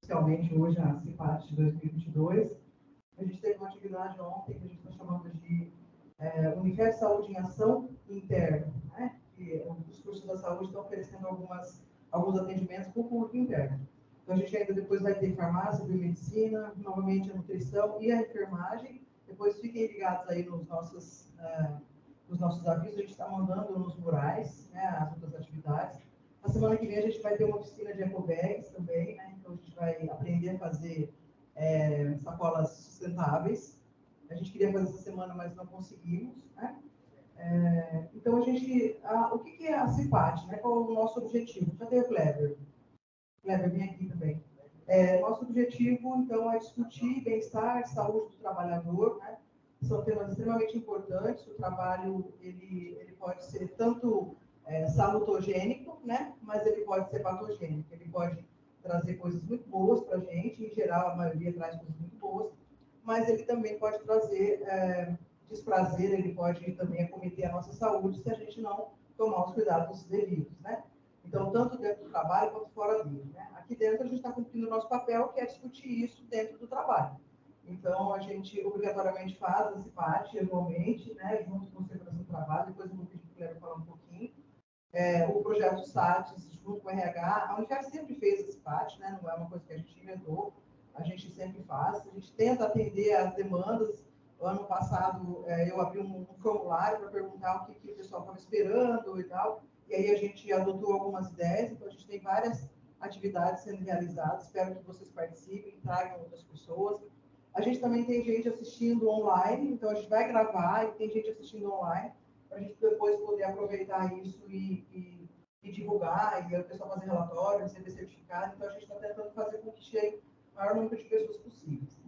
oficialmente hoje a CIPAT de 2022. A gente teve uma atividade ontem que a gente está chamando de Unifer de Saúde em Ação Interna, né? Que os cursos da saúde estão oferecendo alguns atendimentos para o público interno. Então, a gente ainda depois vai ter farmácia, biomedicina, novamente a nutrição e a enfermagem. Depois fiquem ligados aí nos nossos avisos, a gente está mandando nos murais, né, as outras atividades. Na semana que vem a gente vai ter uma oficina de ecobags também, né? Então a gente vai aprender a fazer sacolas sustentáveis. A gente queria fazer essa semana, mas não conseguimos, né? Então o que é a CIPAT, né? Qual é o nosso objetivo? Já tem o Kleber. Kleber, vem aqui também. Nosso objetivo, então, é discutir bem-estar, saúde do trabalhador, né? São temas extremamente importantes. O trabalho, ele pode ser tanto salutogênico, né? Mas ele pode ser patogênico. Ele pode trazer coisas muito boas para a gente, em geral, a maioria traz coisas muito boas, mas ele também pode trazer desprazer, ele pode também acometer a nossa saúde se a gente não tomar os cuidados devidos, né? Então, tanto dentro do trabalho quanto fora dele, né? Aqui dentro a gente está cumprindo o nosso papel, que é discutir isso dentro do trabalho. Então, a gente obrigatoriamente faz esse parte anualmente, né, junto com o Segurança do Trabalho, depois eu vou pedir para o Cleber falar um pouquinho. O projeto SATS, junto com o RH, a Unifer sempre fez esse parte, né, não é uma coisa que a gente inventou, a gente sempre faz, a gente tenta atender às demandas. O ano passado, eu abri um formulário para perguntar o que o pessoal estava esperando e tal, e aí a gente adotou algumas ideias, então a gente tem várias atividades sendo realizadas, espero que vocês participem, tragam outras pessoas. A gente também tem gente assistindo online, então a gente vai gravar e tem gente assistindo online, para a gente depois poder aproveitar isso e divulgar, e o pessoal fazer relatório, receber certificado. Então a gente está tentando fazer com que chegue o maior número de pessoas possíveis.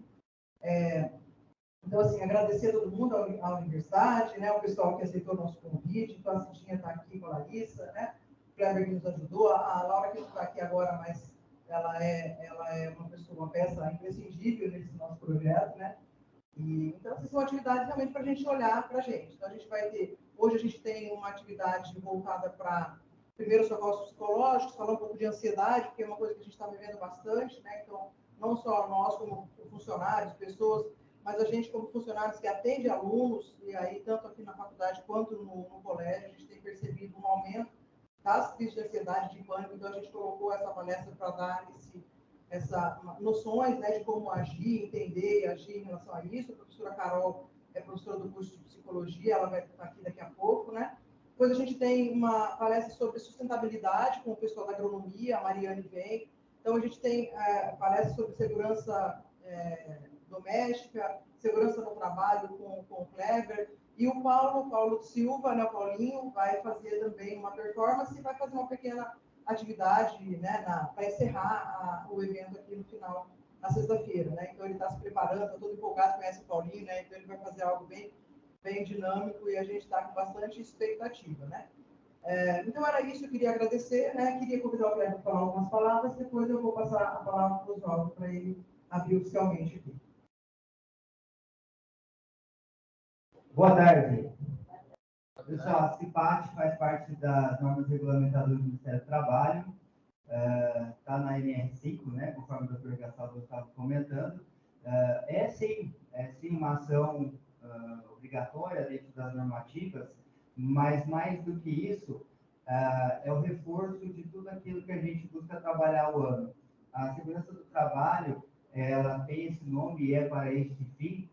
Então, assim, agradecer a todo mundo, à universidade, né, o pessoal que aceitou o nosso convite. Então, a Cidinha está aqui com a Larissa, né, o Kleber que nos ajudou, a Laura que não está aqui agora, mas ela é uma peça imprescindível nesse nosso projeto, né. Então, essas são atividades realmente para a gente olhar para a gente. Então, hoje a gente tem uma atividade voltada para, primeiro, socorros psicológicos, falar um pouco de ansiedade, porque é uma coisa que a gente está vivendo bastante, né, então, não só nós como funcionários, pessoas, mas a gente como funcionários que atende alunos, e aí tanto aqui na faculdade quanto no colégio, a gente tem percebido um aumento das crises de ansiedade, de pânico, então a gente colocou essa palestra para dar essas noções, né, de como agir, entender e agir em relação a isso. A professora Carol é professora do curso de psicologia, ela vai estar aqui daqui a pouco, né? Depois a gente tem uma palestra sobre sustentabilidade com o pessoal da agronomia, a Mariane vem. Então a gente tem palestra sobre segurança doméstica, segurança no trabalho com o Kleber, e o Paulo Silva, né, o Paulinho, vai fazer também uma performance e vai fazer uma pequena atividade, né, para encerrar o evento aqui no final, na sexta-feira, né? Então ele está se preparando, está todo empolgado, conhece o Paulinho, né? Então ele vai fazer algo bem, bem dinâmico e a gente está com bastante expectativa, né? Então era isso, eu queria agradecer, né? Queria convidar o Kleber para falar algumas palavras, depois eu vou passar a palavra para o Oswaldo para ele abrir oficialmente aqui. Boa tarde. Pessoal, a CIPAT faz parte das normas regulamentadoras do Ministério do Trabalho, está na NR5, né, conforme o doutor Gastaldo estava comentando. É sim uma ação obrigatória dentro das normativas, mas mais do que isso, é o reforço de tudo aquilo que a gente busca trabalhar ao ano. A segurança do trabalho, ela tem esse nome e é para este fim,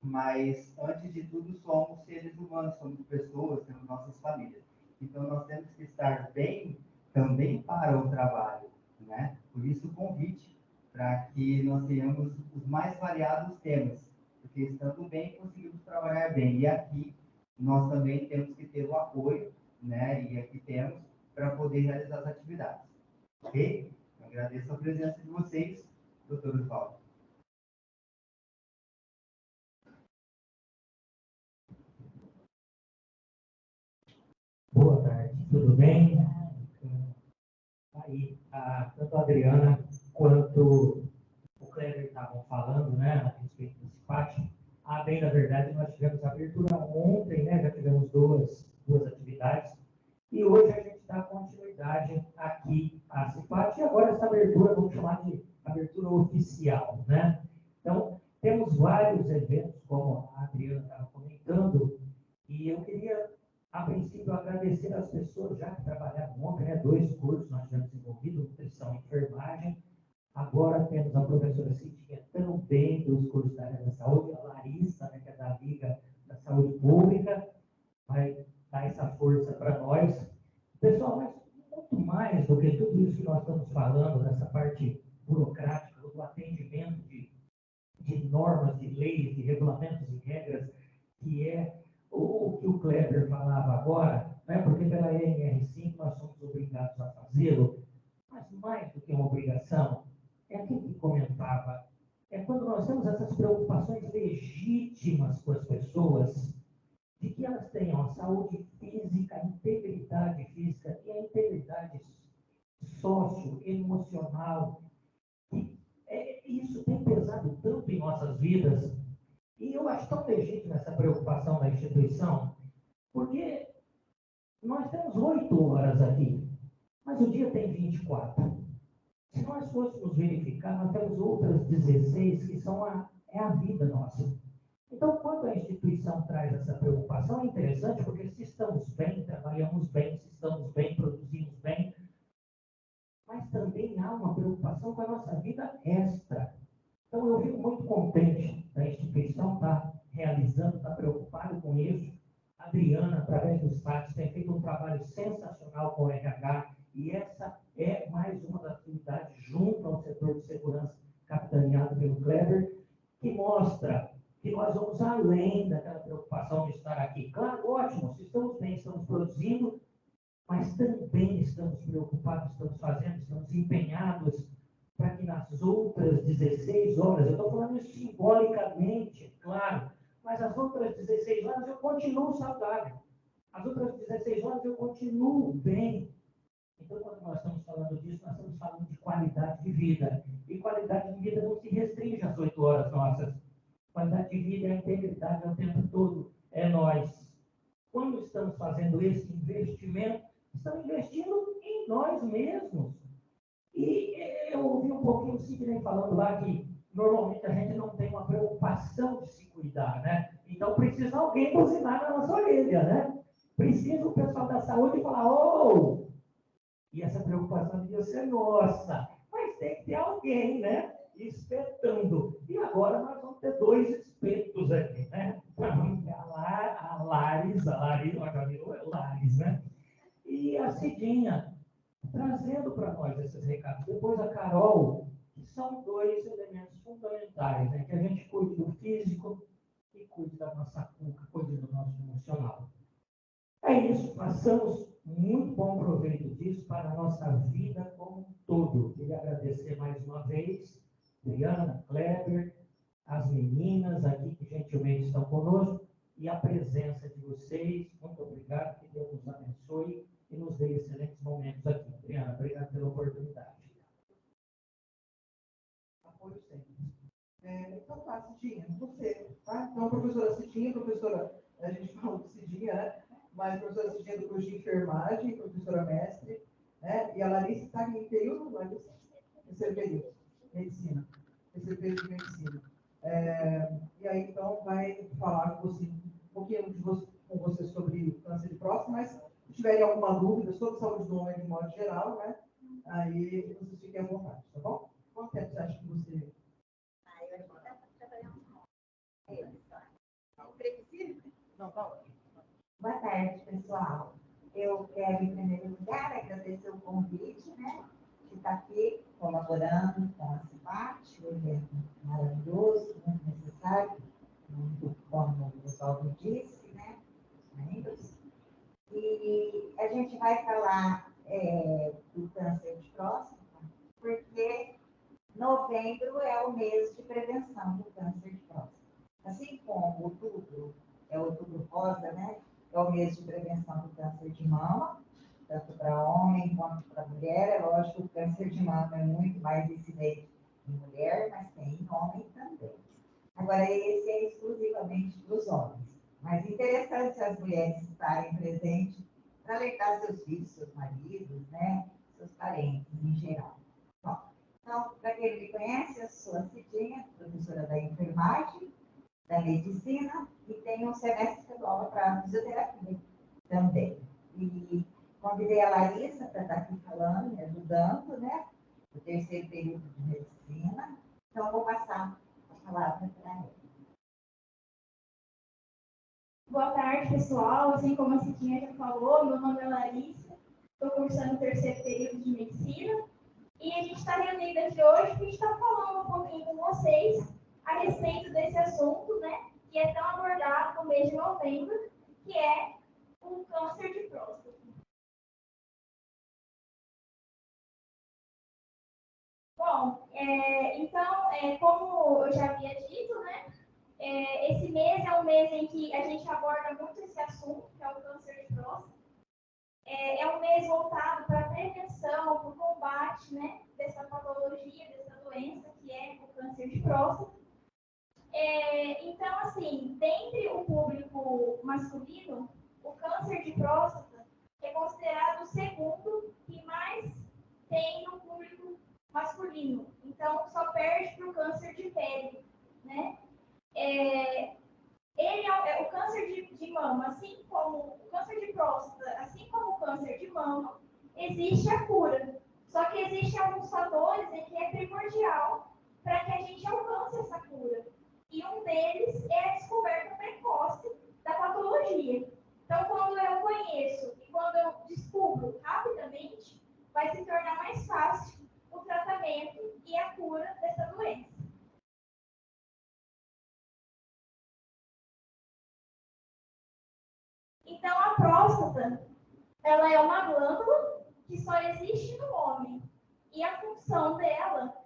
mas, antes de tudo, somos seres humanos, somos pessoas, temos nossas famílias. Então, nós temos que estar bem também para o trabalho, né? Por isso, o convite para que nós tenhamos os mais variados temas, porque estando bem, conseguimos trabalhar bem. E aqui, nós também temos que ter o apoio, né? E aqui temos, para poder realizar as atividades. Ok? Eu agradeço a presença de vocês, doutor Oswaldo. Boa tarde, tudo bem? Aí, tanto a Adriana quanto o Kleber estavam falando, né, a respeito desse pátio. Bem, na verdade, nós tivemos a abertura ontem, né, já tivemos duas atividades, e hoje a gente dá continuidade aqui à CIPAT, e agora essa abertura, vamos chamar de abertura oficial, né? Então, temos vários eventos, como a Adriana estava comentando, e eu queria, a princípio, agradecer às pessoas já que trabalharam ontem, né? 2 cursos nós já desenvolvidos, nutrição e enfermagem. Agora temos a professora Cidinha também dos cursos da área da saúde, a Larissa, né, que é da Liga da Saúde Pública, vai dar essa força para nós. Pessoal, mas muito mais do que tudo isso que nós estamos falando, nessa parte burocrática, do atendimento de normas, de leis, de regulamentos e regras, que é o que o Kleber falava agora, né? Porque pela NR5 nós somos obrigados a fazê-lo, mas mais do que uma obrigação, é aquilo que comentava, é quando nós temos essas preocupações legítimas com as pessoas, de que elas tenham a saúde física, a integridade física e a integridade socioemocional. Isso tem pesado tanto em nossas vidas, e eu acho tão legítima essa preocupação da instituição, porque nós temos 8 horas aqui, mas o dia tem 24. Se nós fôssemos verificar, nós temos outras 16 que são a vida nossa. Então, quando a instituição traz essa preocupação, é interessante, porque se estamos bem, trabalhamos bem, se estamos bem, produzimos bem, mas também há uma preocupação com a nossa vida extra. Então, eu fico muito contente da instituição estar realizando, estar preocupado com isso. A Adriana, através dos SATs, tem feito um trabalho sensacional com o RH, e essa é mais uma das atividades junto ao setor de segurança, capitaneado pelo Kleber, que mostra que nós vamos além daquela preocupação de estar aqui. Claro, ótimo, se estamos bem, estamos produzindo, mas também estamos preocupados, estamos fazendo, estamos empenhados para que nas outras 16 horas, eu estou falando isso simbolicamente, claro, mas as outras 16 horas eu continuo saudável. As outras 16 horas eu continuo bem. Então, quando nós estamos falando disso, nós estamos falando de qualidade de vida. E qualidade de vida não se restringe às 8 horas nossas. Qualidade de vida é a integridade o tempo todo. É nós. Quando estamos fazendo esse investimento, estamos investindo em nós mesmos. E eu ouvi um pouquinho o Sidney falando lá que normalmente a gente não tem uma preocupação de se cuidar, né? Então precisa alguém buzinar na nossa orelha, né? Precisa o pessoal da saúde falar, oh! E essa preocupação devia ser nossa. Mas tem que ter alguém, né? Espetando. E agora nós vamos ter 2 espetos aqui, né? A Laris, já virou Laris, né? E a Cidinha, trazendo para nós esses recados. Depois a Carol, que são 2 elementos fundamentais, né? Que a gente cuide do físico e cuide da nossa cuca, cuide do nosso emocional. É isso, passamos muito bom proveito disso para a nossa vida como um todo. Queria agradecer mais uma vez, Adriana, Kleber, as meninas aqui que gentilmente estão conosco e a presença de vocês. Muito obrigado, que Deus nos abençoe e nos dê excelentes momentos aqui. Adriana, obrigado pela oportunidade. Apoio sempre. Então tá, Cidinha, você, tá? Então, professora Cidinha, a gente falou de Cidinha, né? Mas professora Cidinha do curso de enfermagem, professora mestre, né? E a Larissa está em período, Larissa? Terceiro período, medicina. Terceiro período de medicina. E aí, então, vai falar com você, um pouquinho com você sobre câncer de próstata, mas se tiverem alguma dúvida sobre saúde do homem de modo geral, né? Aí vocês fiquem à vontade, tá bom? Quanto tempo você acha que você... Eu acho que dá para trabalhar um previsivo. Não, tá ótimo. Boa tarde, pessoal. Eu quero, em primeiro lugar, agradecer o convite, né? De estar aqui colaborando com a CIPAT, um evento maravilhoso, muito necessário, muito como o pessoal me disse, né? Membros. E a gente vai falar do câncer de próstata, porque novembro é o mês de prevenção do câncer de próstata. Assim como outubro é outubro rosa, né? É o mês de prevenção do câncer de mama, tanto para homem quanto para mulher. É lógico que o câncer de mama é muito mais incidente em mulher, mas tem em homem também. Agora, esse é exclusivamente para os homens. Mas interessante as mulheres estarem presentes para alertar seus filhos, seus maridos, né? Seus parentes em geral. Bom, então, para quem me conhece, eu sou a Cidinha, professora da enfermagem, da medicina, e tenho um semestre que eu dou aula para fisioterapia também. E convidei a Larissa para estar aqui falando, me ajudando, né? No terceiro período de medicina. Então, eu vou passar a palavra para ela. Boa tarde, pessoal. Assim como a Cidinha já falou, meu nome é Larissa, estou cursando o terceiro período de medicina. E a gente está reunido aqui hoje para a gente estar falando um pouquinho com vocês a respeito desse assunto, né, que é tão abordado no mês de novembro, que é o câncer de próstata. Bom, então, como eu já havia dito, né, esse mês é um mês em que a gente aborda muito esse assunto, que é o câncer de próstata. É um mês voltado para a prevenção, para o combate, né, dessa patologia, dessa doença, que é o câncer de próstata. Então, assim, dentre o público masculino, o câncer de próstata é considerado o segundo que mais tem no público masculino. Então, só perde para o câncer de pele, né? O câncer de mama, assim como o câncer de próstata, assim como o câncer de mama, existe a cura. Só que existem alguns fatores em que é primordial para que a gente alcance essa cura. E um deles é a descoberta precoce da patologia. Então, quando eu conheço e quando eu descubro rapidamente, vai se tornar mais fácil o tratamento e a cura dessa doença. Então, a próstata, ela é uma glândula que só existe no homem. E a função dela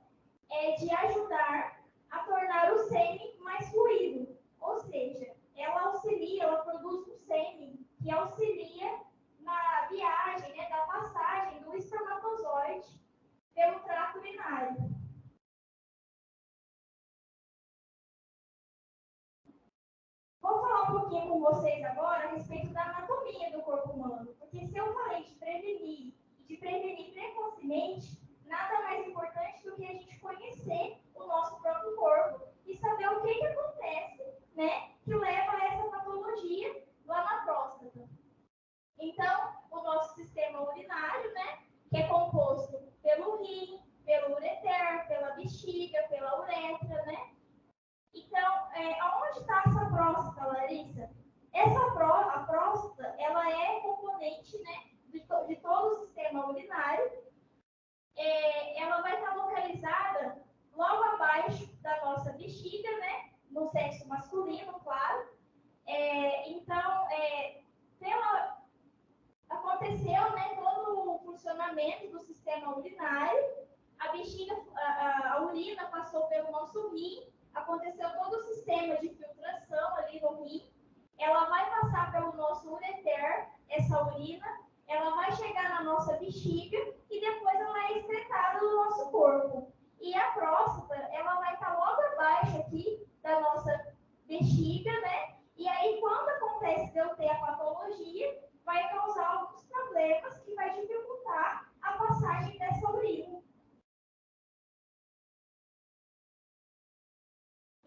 é de ajudar a tornar o sêmen mais fluido. Ou seja, ela auxilia, ela produz um sêmen que auxilia na viagem, né, da passagem do espermatozoide pelo trato urinário. Vou falar um pouquinho com vocês agora a respeito da anatomia do corpo humano, porque se eu falei de prevenir e de prevenir precocemente, nada mais importante do que a gente conhecer o nosso próprio corpo e saber o que acontece, né, que leva a essa patologia lá na próstata. Então, o nosso sistema urinário, né, que é composto pelo rim, pelo ureter, pela bexiga, pela uretra, né? Então, aonde está essa próstata, Larissa? A próstata, ela é componente, né, de todo o sistema urinário. Ela vai estar localizada logo abaixo da nossa bexiga, né, no sexo masculino, claro. Então, aconteceu, né, todo o funcionamento do sistema urinário. A bexiga, a urina passou pelo nosso rim. Aconteceu todo o sistema de filtração ali no rim, ela vai passar pelo nosso ureter, essa urina, ela vai chegar na nossa bexiga e depois ela é excretada do nosso corpo. E a próstata, ela vai estar logo abaixo aqui da nossa bexiga, né? E aí, quando acontece de eu ter a patologia, vai causar alguns problemas que vai dificultar a passagem dessa urina.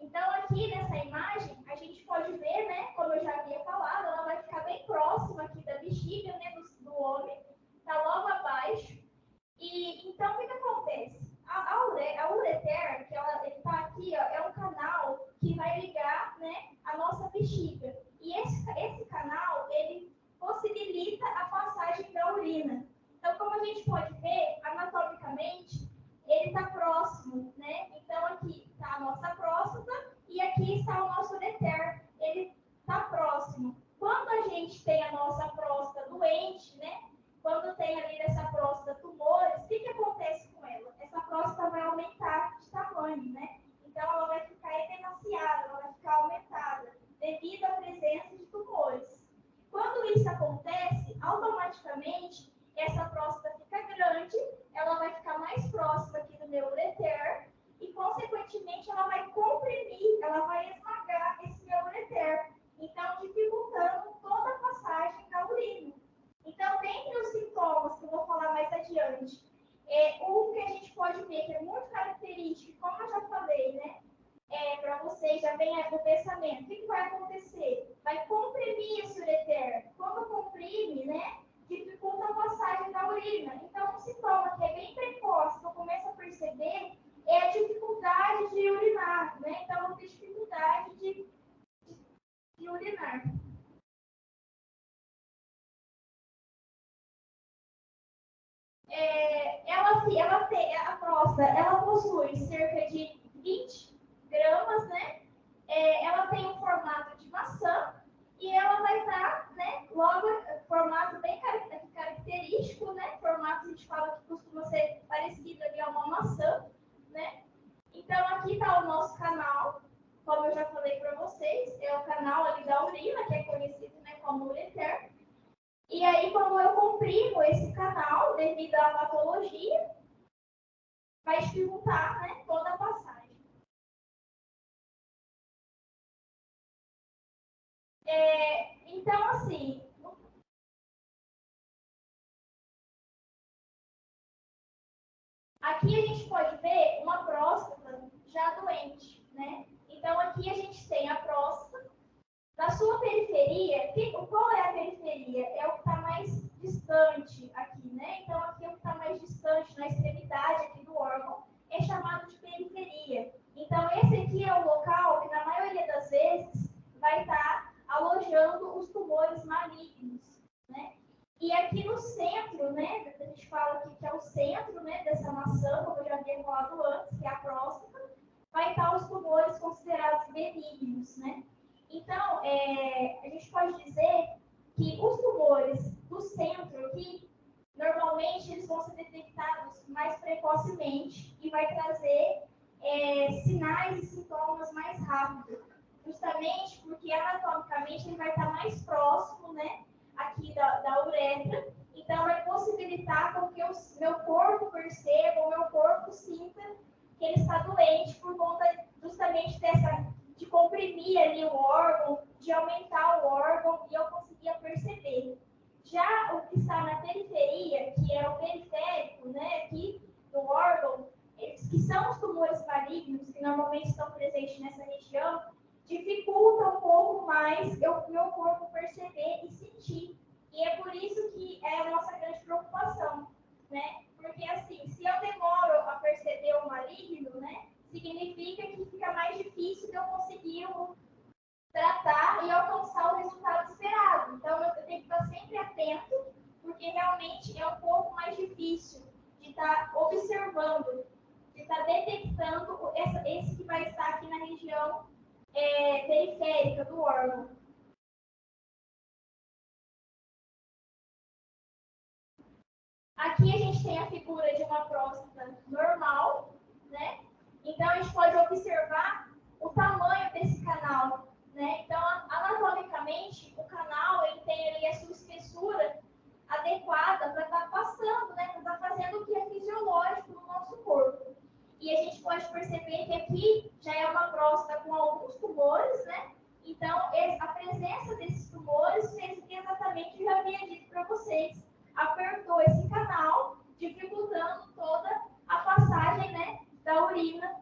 Então, aqui nessa imagem, a gente pode ver, né, como eu já havia falado, ela vai ficar bem próxima aqui da bexiga, né, do homem, está logo abaixo. E então, o que acontece? A ureter, que ele está aqui, ó, é um canal que vai ligar, né, a nossa bexiga. E esse canal, ele possibilita a passagem da urina. Então, como a gente pode ver, anatomicamente, ele está próximo, né? Então, aqui está a nossa próstata e aqui está o nosso ureter. Ele está próximo. Quando a gente tem a nossa próstata doente, né? Quando tem ali nessa próstata tumores, o que acontece com ela? Essa próstata vai aumentar de tamanho, né? Então, ela vai ficar edenaciada, ela vai ficar aumentada, devido à presença de tumores. Quando isso acontece, automaticamente, essa próstata fica grande, ela vai ficar mais próxima aqui do meu ureter e, consequentemente, ela vai comprimir, ela vai esmagar esse meu ureter, então dificultando toda a passagem da urina. Então, dentre os sintomas que eu vou falar mais adiante, um que a gente pode ver que é muito característico característica, como eu já falei, né? Para vocês, já vem o pensamento. O que vai acontecer? Vai comprimir esse ureter. Quando comprime, né? Dificulta a passagem da urina. Então, um sintoma que é bem precoce, que eu começo a perceber, é a dificuldade de urinar, né? Então, eu vou ter dificuldade de urinar. A próstata, ela possui cerca de 20 gramas, né? Ela tem um formato de maçã e ela vai estar, né? Logo, formato bem característico, né? Formato a gente fala que costuma ser parecido ali a uma maçã, né? Então, aqui está o nosso canal, como eu já falei para vocês, é o canal ali da urina, que é conhecido, né, como ureter. E aí, quando eu comprimo esse canal, devido à patologia, vai dificultar, né, toda a passagem. Então, assim, aqui a gente pode ver uma próstata já doente, né? Então, aqui a gente tem a próstata. Na sua periferia, qual é a periferia? É o que está mais distante aqui, né? Então, aqui é o que está mais distante, na extremidade aqui do órgão, é chamado de periferia. Então, esse aqui é o local que, na maioria das vezes, vai estar alojando os tumores malignos, né? E aqui no centro, né? A gente fala aqui que é o centro, né, dessa maçã, como eu já havia falado antes, que é a próstata, vai estar os tumores considerados benignos, né? Então, a gente pode dizer que os tumores do centro aqui, normalmente, eles vão ser detectados mais precocemente e vai trazer sinais e sintomas mais rápido, justamente porque anatomicamente ele vai estar mais próximo, né, aqui da uretra, então vai possibilitar com que o meu corpo perceba, o meu corpo sinta que ele está doente por conta justamente de comprimir ali o órgão, de aumentar o órgão, e eu conseguia perceber. Já o que está na periferia, que é o periférico, né, aqui do órgão, que são os tumores malignos, que normalmente estão presentes nessa região, dificulta um pouco mais o meu corpo perceber e sentir. E é por isso que é a nossa grande preocupação, né? Porque, assim, se eu demoro a perceber o maligno, né, significa que fica mais difícil de eu conseguir tratar e alcançar o resultado esperado. Então, eu tenho que estar sempre atento, porque realmente é um pouco mais difícil de estar observando, de estar detectando esse que vai estar aqui na região periférica do órgão. Aqui a gente tem a figura de uma próstata normal, né? Então, a gente pode observar o tamanho desse canal, né? Então, anatomicamente, o canal ele tem ali a sua espessura adequada para estar passando, né? Para estar fazendo o que é fisiológico no nosso corpo. E a gente pode perceber que aqui já é uma próstata com alguns tumores, né? Então, a presença desses tumores fez o que exatamente eu já havia dito para vocês. Apertou esse canal, dificultando toda a passagem, né, da urina.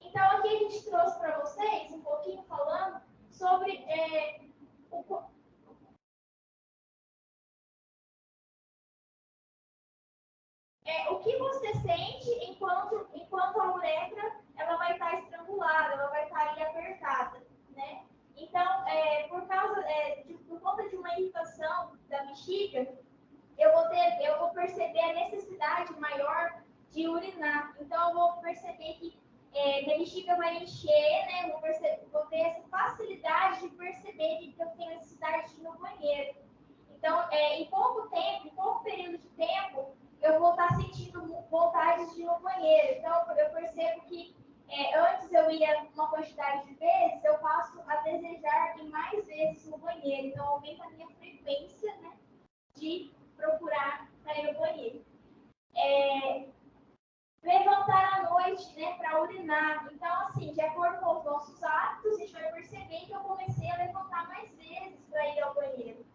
Então, aqui a gente trouxe para vocês, um pouquinho falando sobre o que você sente enquanto a uretra ela vai estar estrangulada, ela vai estar ali apertada, né? Então, por conta de uma irritação da bexiga, eu vou perceber a necessidade maior de urinar. Então, eu vou perceber que minha bexiga vai encher, né? Vou ter essa facilidade de perceber que eu tenho necessidade de ir no banheiro. Então, em pouco período de tempo, eu vou estar sentindo vontade de ir no banheiro. Então, eu percebo que antes eu ia uma quantidade de vezes, eu passo a desejar ir mais vezes no banheiro. Então, aumenta a minha frequência, né, de procurar para ir no banheiro. Levantar à noite, né, para urinar. Então, assim, de acordo com os nossos hábitos, a gente vai perceber que eu comecei a levantar mais vezes para ir ao banheiro.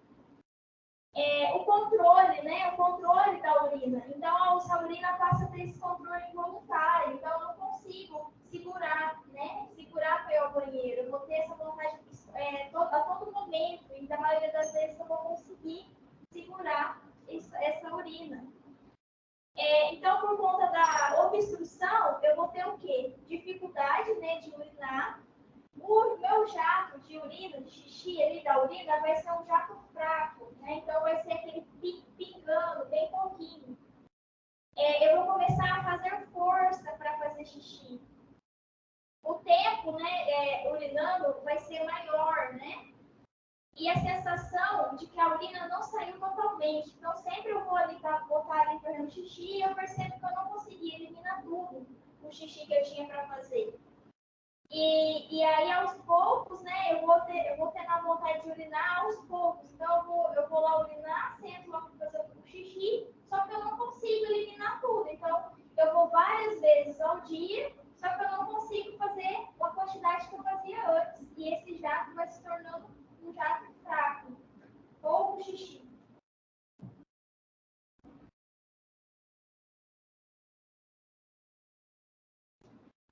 O controle, né, o controle da urina. Então, essa urina passa a ter esse controle involuntário. Então, eu não consigo segurar, né, segurar para ir ao banheiro. Eu vou ter essa vontade a todo momento. E, da maioria das vezes, eu vou conseguir segurar essa urina. Então, por conta da obstrução, eu vou ter o quê? Dificuldade, né, de urinar. O meu jato de urina, de xixi ali da urina, vai ser um jato fraco, né? Então, vai ser aquele pingando bem pouquinho. Eu vou começar a fazer força para fazer xixi. O tempo, né, urinando vai ser maior, né? E a sensação de que a urina não saiu totalmente. Então, sempre eu vou ali botar ali fazendo xixi e eu percebo que eu não consegui eliminar tudo o xixi que eu tinha para fazer. E aí, aos poucos, né, eu vou tendo a vontade de urinar aos poucos. Então, eu vou lá urinar, sento lá para fazer o xixi, só que eu não consigo eliminar tudo. Então, eu vou várias vezes ao dia, só que eu não consigo fazer a quantidade que eu fazia antes. E esse jato vai se tornando um jato fraco, pouco xixi.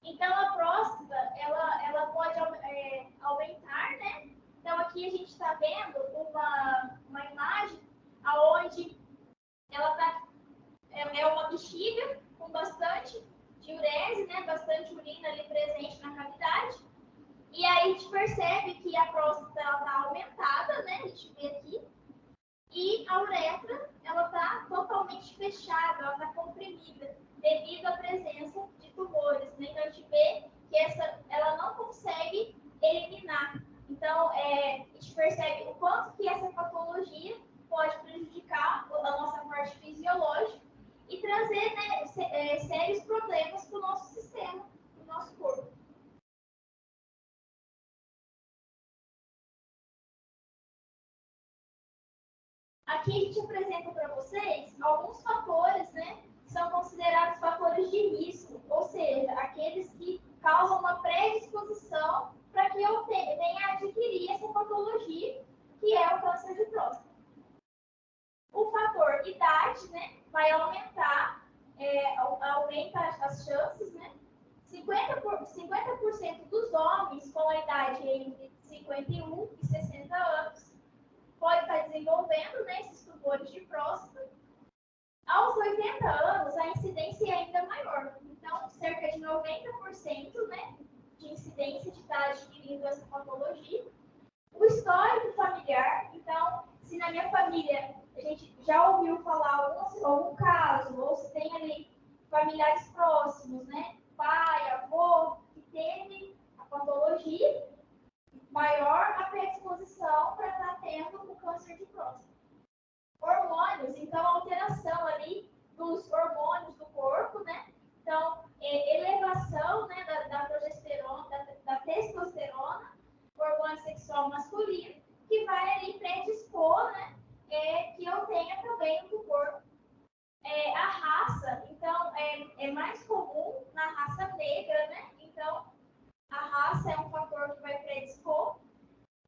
Então, a próstata, ela pode aumentar, né? Então, aqui a gente está vendo uma imagem onde ela é uma bexiga com bastante diurese, né? Bastante urina ali presente na cavidade. E aí a gente percebe que a próstata está aumentada, né? A gente vê aqui. E a uretra, ela está totalmente fechada, ela está comprimida, devido à presença de tumores, né? Então, a gente vê que ela não consegue eliminar. Então, a gente percebe o quanto que essa patologia pode prejudicar a nossa parte fisiológica e trazer, né, sérios problemas para o nosso sistema, para o nosso corpo. Aqui a gente apresenta para vocês alguns fatores, né, que são considerados fatores de risco, ou seja, aqueles que causam uma predisposição para que eu venha a adquirir essa patologia, que é o câncer de próstata. O fator idade, né, vai aumentar, aumenta as chances, né? 50% dos homens com a idade entre 51 e 60 anos pode estar desenvolvendo, né, esses tumores de próstata. Aos 80 anos, a incidência é ainda maior. Então, cerca de 90%, né, de incidência de estar adquirindo essa patologia. O histórico familiar, então, se na minha família a gente já ouviu falar algum caso, ou se tem ali familiares próximos, né, pai, avô, que teve a patologia, maior a predisposição para estar tendo o câncer de próstata. Hormônios, então, alteração ali dos hormônios do corpo, né? Então, elevação, né, da progesterona, da testosterona, hormônio sexual masculino, que vai ali predispor, né, que eu tenha também no corpo. A raça, então, é mais comum na raça negra, né? Então, a raça é um fator que vai predispor.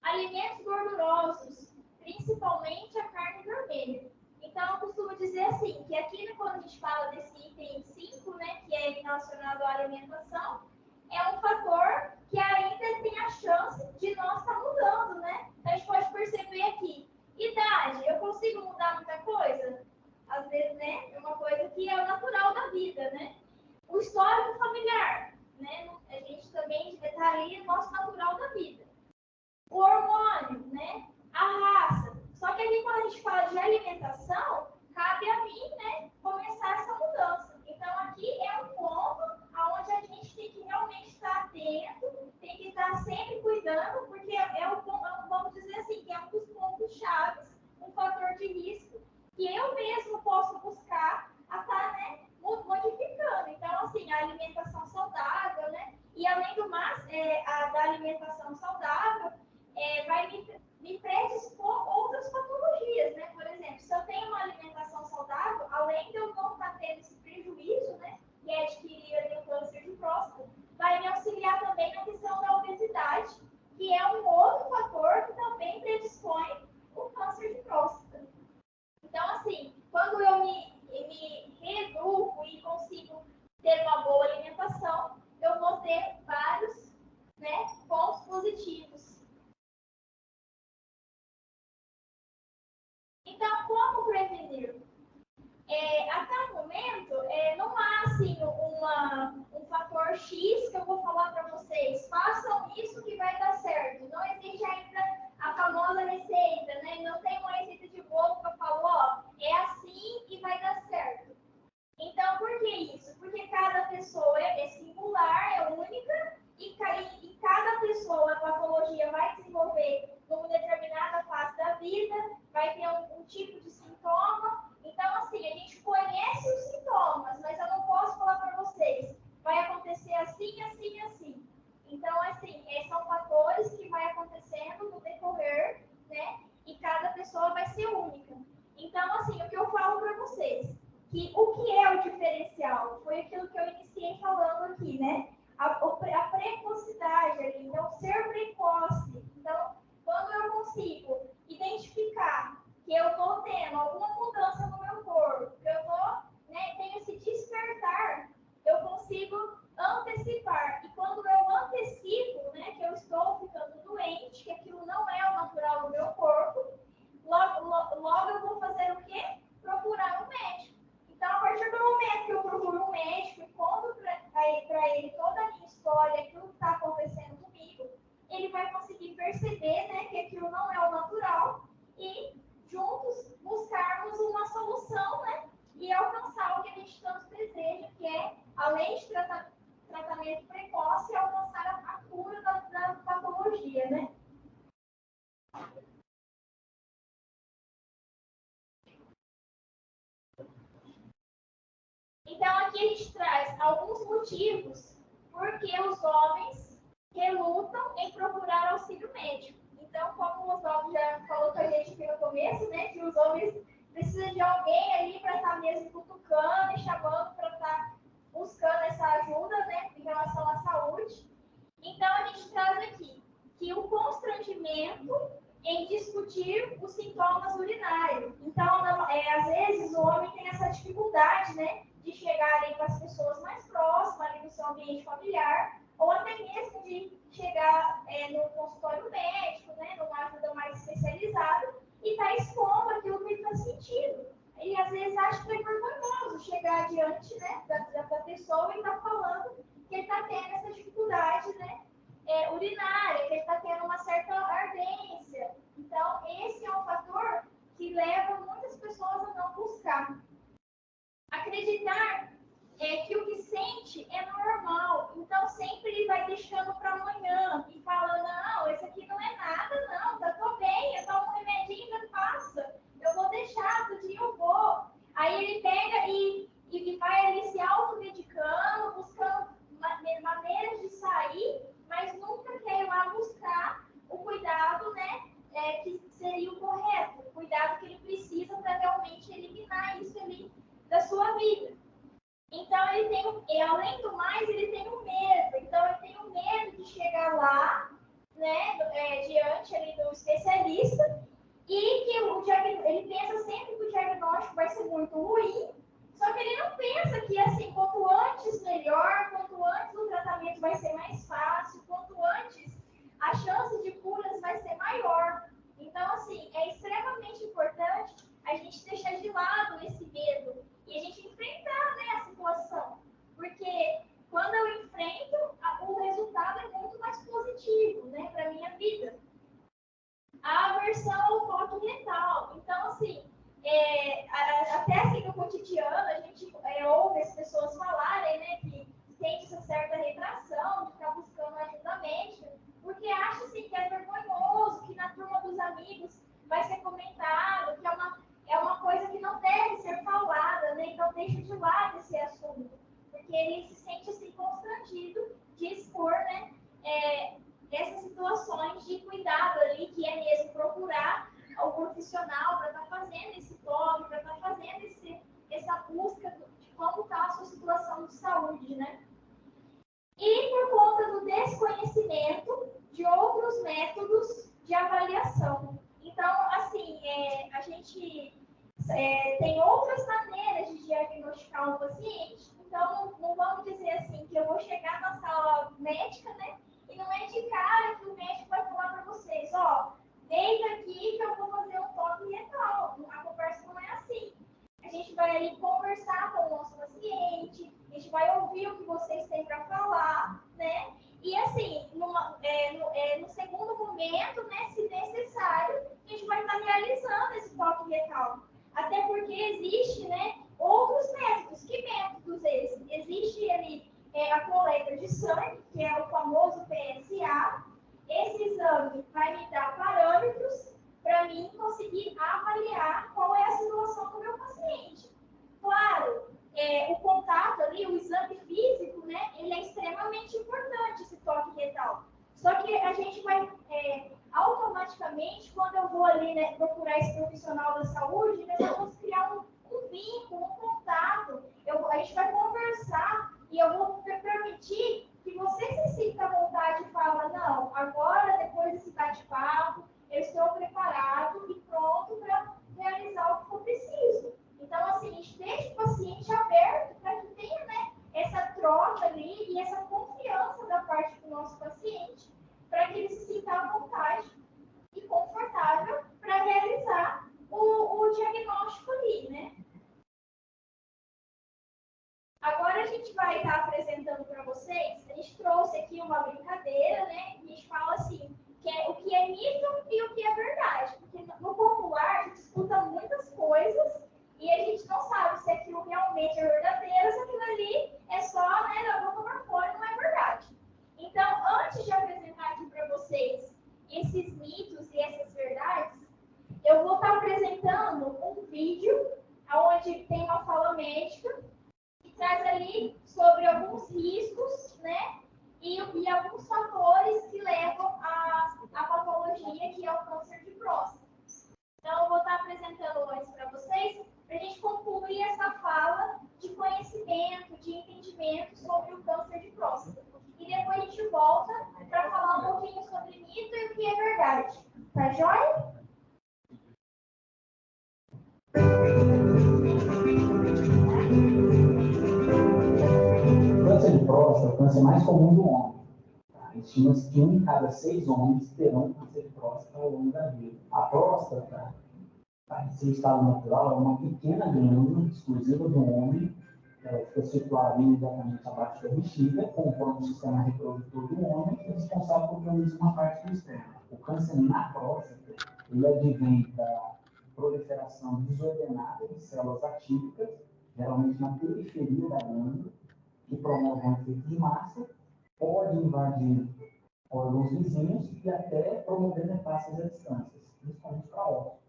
Alimentos gordurosos, principalmente a carne vermelha. Então, eu costumo dizer assim, que aqui, quando a gente fala desse item 5, né, que é relacionado à alimentação, é um fator que ainda tem a chance de nós estar mudando, né? Então, a gente pode perceber aqui. Idade, eu consigo mudar muita coisa? Às vezes, né, é uma coisa que é o natural da vida, né? O histórico familiar, né? A gente também está ali no nosso natural da vida. O hormônio, né? A raça. Só que aqui, quando a gente fala de alimentação, cabe a mim, né, começar essa mudança. Então, aqui é um ponto onde a gente tem que realmente estar atento, tem que estar sempre cuidando, porque vamos dizer assim, que é um dos pontos chaves, um fator de risco, que eu mesmo posso buscar a estar, né, modificando. Então, assim, a alimentação saudável, né? E além do mais, da alimentação saudável, vai me predispor outras patologias, né? Por exemplo, se eu tenho uma alimentação saudável, além de eu não estar tendo esse prejuízo, né, que é adquirir ali o câncer de próstata, vai me auxiliar também na questão da obesidade, que é um outro fator que também predispõe o câncer de próstata. Então, assim, quando ter uma boa alimentação, eu vou ter vários, né, pontos positivos. Então, como prevenir? Até o momento, não há assim, um fator X que eu vou falar para vocês. Façam isso que vai dar certo. Não existe ainda a famosa receita, né? Não tem uma receita de bolo que eu falo, ó, é assim e vai dar certo. Então, por que isso? Porque cada pessoa é singular, é única, e cada pessoa, a patologia vai desenvolver numa determinada fase da vida, vai ter um tipo de sintoma. Então, assim, a gente conhece os sintomas, mas eu não posso falar para vocês, vai acontecer assim, assim, assim. Então, assim, são fatores que vai acontecendo no decorrer, né? E cada pessoa vai ser única. Então, assim, o que eu falo para vocês, que o que é o diferencial? Foi aquilo que eu iniciei falando aqui, né? A precocidade ali, então, ser precoce. Então, quando eu consigo identificar que eu estou tendo alguma mudança no meu corpo, que eu tenho esse despertar, eu consigo antecipar. E quando eu antecipo, né, que eu estou ficando doente, que aquilo não é o natural do meu corpo, logo eu vou fazer o quê? Procurar um médico. Então, a partir do momento que eu procuro um médico e conto para ele toda a minha história, aquilo que está acontecendo comigo, ele vai conseguir perceber, né, que aquilo não é o natural e juntos buscarmos uma solução, né, e alcançar o que a gente tanto deseja, que é, além de tratamento precoce, alcançar a cura da patologia, né? Então, aqui a gente traz alguns motivos por que os homens relutam em procurar auxílio médico. Então, como o Oswaldo já falou com a gente aqui no começo, né, que os homens precisam de alguém ali para estar mesmo cutucando e chamando para estar buscando essa ajuda, né, em relação à saúde. Então, a gente traz aqui que o constrangimento em discutir os sintomas urinários. Então, às vezes, o homem tem essa dificuldade, né, de chegar ali com as pessoas mais próximas, ali no seu ambiente familiar, ou até mesmo de chegar no consultório médico, né, numa ajuda mais especializada, e estar expondo aquilo que ele está sentindo. Ele, às vezes, acha que é vergonhoso chegar diante, né, da pessoa e estar falando que ele está tendo essa dificuldade, né, urinária, que ele está tendo uma certa ardência. Então, esse é um fator que leva muitas pessoas a não buscar. Acreditar que o que sente é normal. Então, sempre ele vai deixando para amanhã e fala, não, esse aqui não é nada, não, tô bem, eu tomo um remedinho, já passa. Eu vou deixar, outro dia eu vou. Aí ele pega e vai ali se automedicando, buscando maneiras de sair, mas nunca quer ir lá buscar o cuidado, né, que seria o correto, o cuidado que ele precisa para realmente eliminar isso ali da sua vida. Então, ele tem, além do mais, ele tem um medo. Então, ele tem um medo de chegar lá, né, diante ali do especialista, e que ele pensa sempre que o diagnóstico vai ser muito ruim, só que ele não pensa que, assim, quanto antes melhor, quanto antes o tratamento vai ser mais fácil, quanto antes a chance de curas vai ser maior. Então, assim, é extremamente importante a gente deixar de lado esse medo e a gente enfrentar, né, a situação. Porque quando eu enfrento, o resultado é muito mais positivo, né, para a minha vida. A aversão ao toque retal. Então, assim, até assim no cotidiano, a gente ouve as pessoas falarem, né, que sente essa certa retração de estar buscando ajuda médica, porque acha assim, que é vergonhoso, que na turma dos amigos vai ser comentado, que é uma coisa que não deve ser falada, né? Então deixa de lado esse assunto, porque ele se sente assim constrangido de expor, né, essas situações de cuidado ali, que é mesmo procurar o profissional para estar fazendo esse toque, para estar fazendo essa busca de como está a sua situação de saúde, né? E por conta do desconhecimento de outros métodos de avaliação. Então, assim, a gente tem outras maneiras de diagnosticar um paciente. Então, não vamos dizer assim, que eu vou chegar na sala médica, né? E não é de cara que o médico vai falar para vocês, ó, deita aqui que eu vou fazer um toque retal. A conversa não é assim. A gente vai ali conversar com o nosso paciente, a gente vai ouvir o que vocês têm para falar, né? E assim, no segundo momento, né, se necessário, a gente vai estar realizando esse toque retal. Até porque existe, né, outros métodos. Que métodos esses? Existe ali a coleta de sangue, que é o famoso PSA. Esse exame vai me dar parâmetros para mim conseguir avaliar qual é a situação do meu paciente. Claro, o contato ali, o exame físico, né, ele é extremamente importante, esse toque retal. Só que a gente vai, automaticamente, quando eu vou ali, né, procurar esse profissional da saúde, nós vamos criar um vínculo, um contato. A gente vai conversar e eu vou permitir que você se sinta à vontade e fala, não, agora, depois desse bate-papo, eu estou preparado e pronto para realizar o que for preciso. Então, assim, a gente deixa o paciente aberto para que tenha, né, essa troca ali e essa confiança da parte do nosso paciente, para que ele se sinta à vontade e confortável para realizar o diagnóstico ali, né? Agora a gente vai estar apresentando para vocês, a gente trouxe aqui uma brincadeira, né? A gente fala assim, o que é mito e o que é verdade. Porque no popular a gente escuta muitas coisas e a gente não sabe se aquilo realmente é verdadeiro, se aquilo ali é só, né, da boca para fora e não é verdade. Então, antes de apresentar aqui para vocês esses mitos e essas verdades, eu vou estar apresentando um vídeo onde tem uma fala médica que traz ali sobre alguns riscos, né, e alguns fatores que levam à patologia, que é o câncer de próstata. Então, eu vou estar apresentando antes para vocês, para a gente concluir essa fala de conhecimento, de entendimento sobre o câncer de próstata. E depois a gente volta para falar um pouquinho sobre mito e o que é verdade. Tá joia? O câncer de próstata é o câncer mais comum do homem. Estima-se que 1 em cada 6 homens terão câncer de próstata ao longo da vida. A próstata, em seu estado natural, é uma pequena glândula exclusiva do homem. Ela fica situada imediatamente abaixo da bexiga, compõe o sistema reprodutor do homem e é responsável por produzir uma parte do externo. O câncer na próstata, ele advém da proliferação desordenada de células atípicas, geralmente na periferia da glândula, que promove um efeito de massa, pode invadir órgãos vizinhos e até promover metástases a distâncias, principalmente para ossos.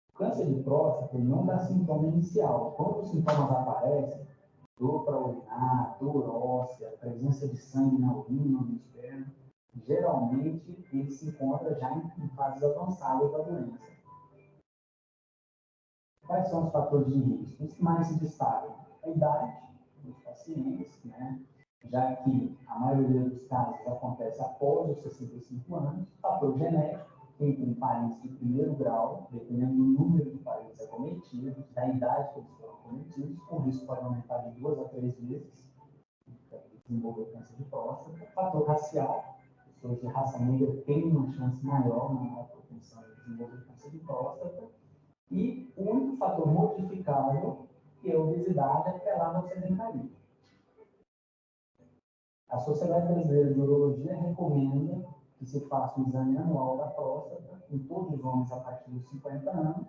O câncer de próstata não dá sintoma inicial. Quando os sintomas aparecem, dor para urinar, dor óssea, presença de sangue na urina ou no esperma, geralmente ele se encontra já em fases avançadas da doença. Quais são os fatores de risco? Os que mais se destacam? A idade dos pacientes, né? Já que a maioria dos casos acontece após os 65 anos, fator genético, quem tem parentes de primeiro grau, dependendo do número de parentes acometidos, da idade que eles foram acometidos, o risco pode aumentar de 2 a 3 vezes para desenvolver câncer de próstata. Fator racial, pessoas de raça negra têm uma chance maior na propensão de desenvolver câncer de próstata. E o único fator modificável, que é a obesidade, atrelada ao sedentarismo. A Sociedade Brasileira de Urologia recomenda que se faça um exame anual da próstata em todos os homens a partir dos 50 anos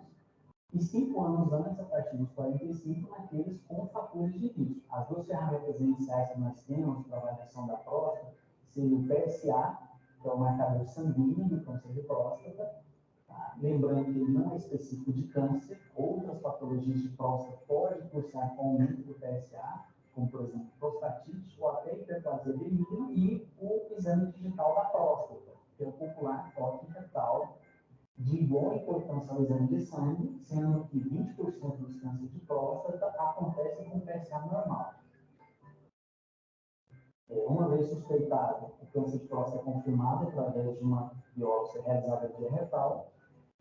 e 5 anos antes, a partir dos 45, naqueles com fatores de risco. As 2 ferramentas iniciais que nós temos para avaliação da próstata seriam o PSA, que é o marcador sanguíneo do câncer de próstata. Lembrando que ele não é específico de câncer, outras patologias de próstata podem cursar com aumento do PSA, como, por exemplo, prostatite ou até hiperplasia benigna, e o exame digital da próstata, que é o popular toque retal, de igual importância ao exame de sangue, sendo que 20% dos cânceres de próstata acontecem com PSA normal. Uma vez suspeitado, o câncer de próstata é confirmado através de uma biópsia realizada via retal,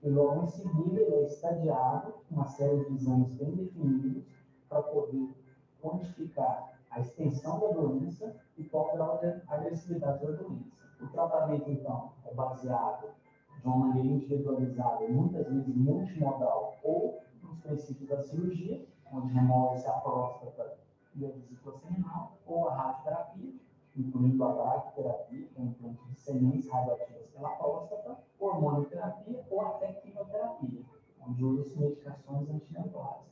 e logo em seguida ele é estadiado com uma série de exames bem definidos para poder quantificar a extensão da doença e qual o grau de agressividade da doença. O tratamento, então, é baseado de uma maneira individualizada, muitas vezes multimodal, ou nos princípios da cirurgia, onde remove-se a próstata e a vesícula seminal, ou a radioterapia, incluindo a bracterapia, que é um implante de sementes radioativas pela próstata, hormonioterapia ou até quimioterapia, onde usa-se medicações antineoplásicas.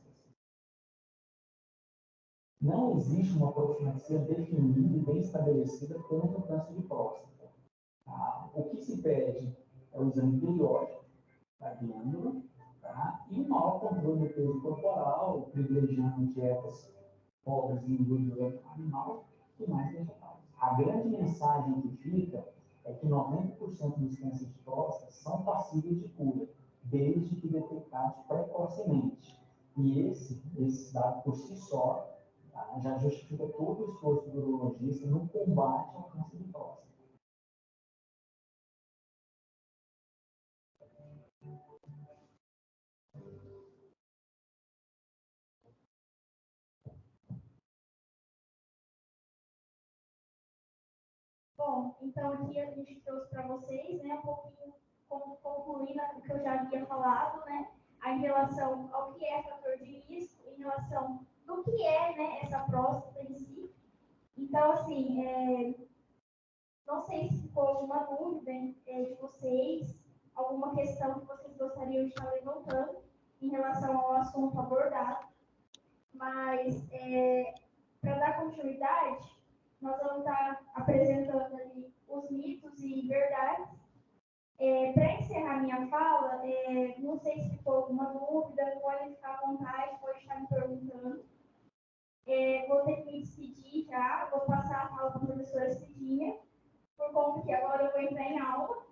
Não existe uma profilaxia definida e bem estabelecida contra o câncer de próstata. Tá? O que se pede é o exame periódico da glândula, tá? E um maior controle do peso corporal, privilegiando dietas pobres em gordura animal e mais vegetais. A grande mensagem que fica é que 90% dos cânceres de próstata são passíveis de cura, desde que detectados precocemente. E esse dado por si só, tá, já justifica todo o esforço do urologista no combate ao câncer de próstata. Bom, então aqui a gente trouxe para vocês, né, um pouquinho, concluindo o que eu já havia falado, né, em relação ao que é fator de risco, em relação do que é, né, essa próstata em si. Então, assim, não sei se ficou alguma dúvida de vocês, alguma questão que vocês gostariam de estar levantando em relação ao assunto abordado, mas para dar continuidade, nós vamos estar apresentando ali os mitos e verdades. Para encerrar minha fala, não sei se ficou alguma dúvida, pode ficar à vontade, pode estar me perguntando. Vou ter que me despedir já, vou passar a fala para a professora Cidinha, por conta que agora eu vou entrar em aula.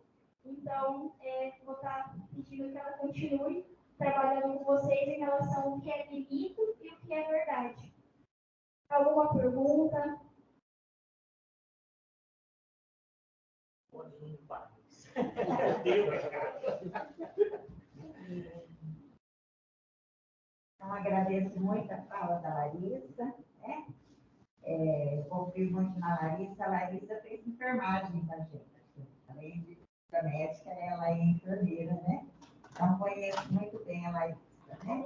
Então, vou estar pedindo que ela continue trabalhando com vocês em relação ao que é mito e o que é verdade. Alguma pergunta? Então, agradeço muito a fala da Larissa, né? Confio muito na Larissa. A Larissa fez enfermagem com a gente. Além de ser médica, ela é enfermeira, né? Então, conheço muito bem a Larissa, né?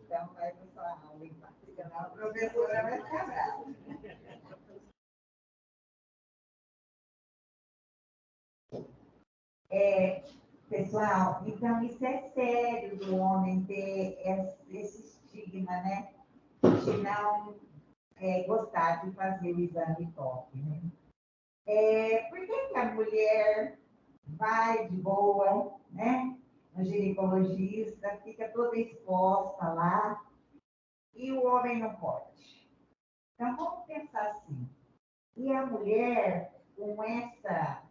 Então, vai para sua aula, então. Senão a professora vai ficar brava. Pessoal, então isso é sério do homem ter esse estigma, né? De não gostar de fazer o exame toque, né? Por que a mulher vai de boa, né? No ginecologista, fica toda exposta lá, e o homem não pode? Então, vamos pensar assim. E a mulher, com essa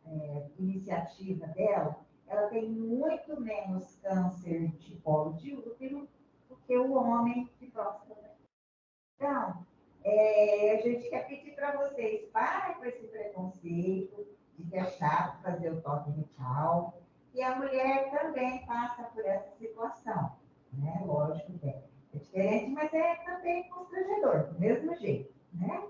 iniciativa dela, ela tem muito menos câncer de colo de útero do que o homem de próstata. Então, a gente quer pedir para vocês, parem com esse preconceito de que é chato fazer o toque retal, e a mulher também passa por essa situação, né? Lógico que é diferente, mas é também constrangedor, do mesmo jeito, né?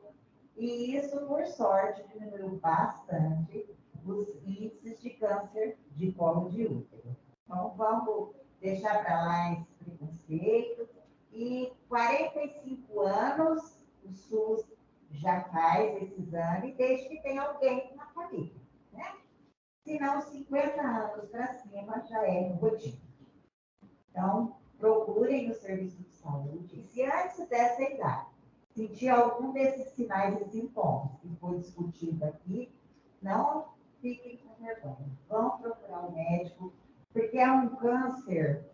E isso, por sorte, diminuiu bastante os índices de câncer de colo de útero. Então, vamos deixar para lá esse preconceito. E 45 anos, o SUS já faz esse exame, desde que tenha alguém na família, né? Se não, 50 anos para cima já é rotina. Então, procurem o serviço de saúde. E se antes dessa idade sentir algum desses sinais e sintomas que foi discutido aqui, não fiquem com vergonha. Vão procurar um médico, porque é um câncer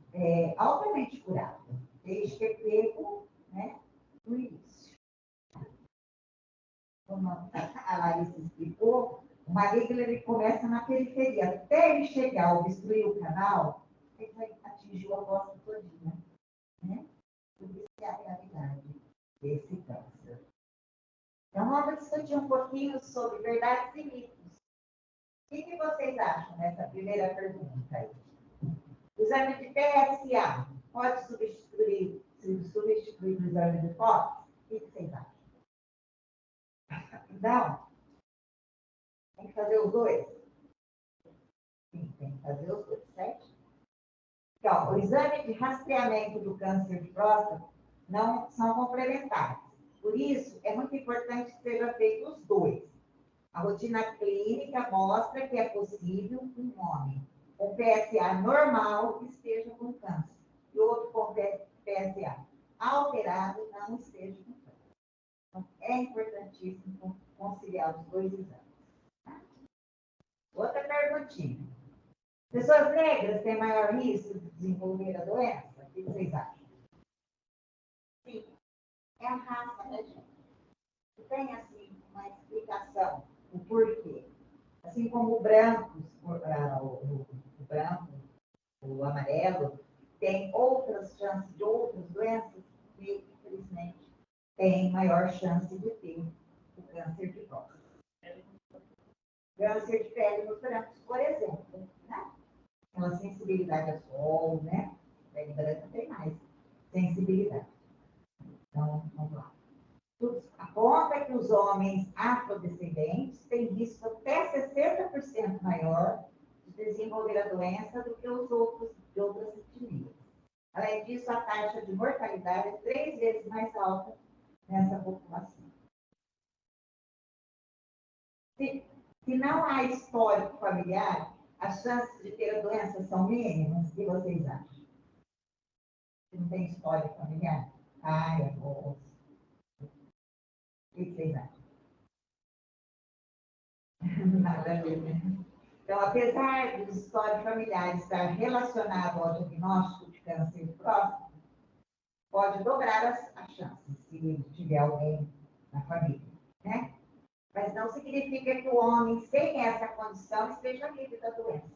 altamente curável, desde que é pego, né, no início. Como a Larissa explicou, o maligno ele começa na periferia. Até ele chegar, obstruir o canal, ele vai atingir a bosta todinha, né? Tudo isso é a realidade desse câncer. Então, vamos discutir um pouquinho sobre verdades e mitos. O que vocês acham nessa primeira pergunta aí? Os exame de PSA pode substituir o exame de toque? O que vocês acham? Não. Tem que fazer os dois? Sim, tem que fazer os dois, certo? Então, o exame de rastreamento do câncer de próstata não são complementares. Por isso, é muito importante que sejam feitos os dois. A rotina clínica mostra que é possível um homem com PSA normal esteja com câncer e outro com PSA alterado não esteja com câncer. Então, é importantíssimo conciliar os dois exames. Tá? Outra perguntinha. Pessoas negras têm maior risco de desenvolver a doença? O que vocês acham? Sim. É a raça, né, gente? Tem, assim, uma explicação, o porquê. Assim como o branco, o branco, o amarelo, tem outras chances de outras doenças que, infelizmente, tem maior chance de ter o câncer de próstata. Câncer de pele nos brancos, por exemplo, né? Uma sensibilidade ao sol, né? A pele branca tem mais sensibilidade. Então, vamos lá. Aponta que os homens afrodescendentes têm risco até 60% maior de desenvolver a doença do que os outros de outras etnias. Além disso, a taxa de mortalidade é 3 vezes mais alta nessa população. Se não há histórico familiar, as chances de ter a doença são mínimas. O que vocês acham? Se não tem histórico familiar? Ai, avós. O que vocês acham? Nada a ver, né? Então, apesar do histórico familiar estar relacionado ao diagnóstico de câncer de próstata, pode dobrar as chances se tiver alguém na família, né? Mas não significa que o homem sem essa condição esteja livre da doença.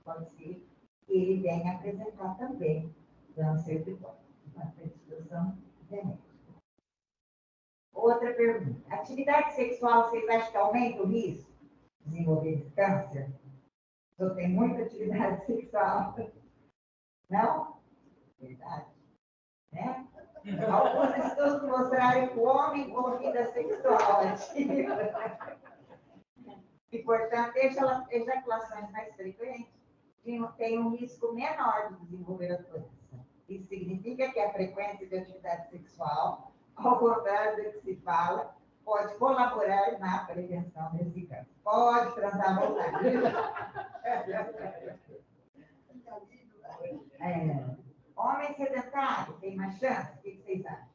Pode ser que ele venha apresentar também câncer de próstata, uma predisposição genética. Outra pergunta. Atividade sexual, vocês acham que aumenta o risco de desenvolver câncer? Eu tenho muita atividade sexual. Não? Verdade. Né? Alguns estudos mostraram que o homem com vida sexual ativa e, portanto, ejaculações mais frequentes tem um risco menor de desenvolver a doença. Isso significa que a frequência de atividade sexual, ao contrário do que se fala, pode colaborar na prevenção desse câncer. Pode transar à vontade. Homens sedentários têm mais chance? O que vocês acham?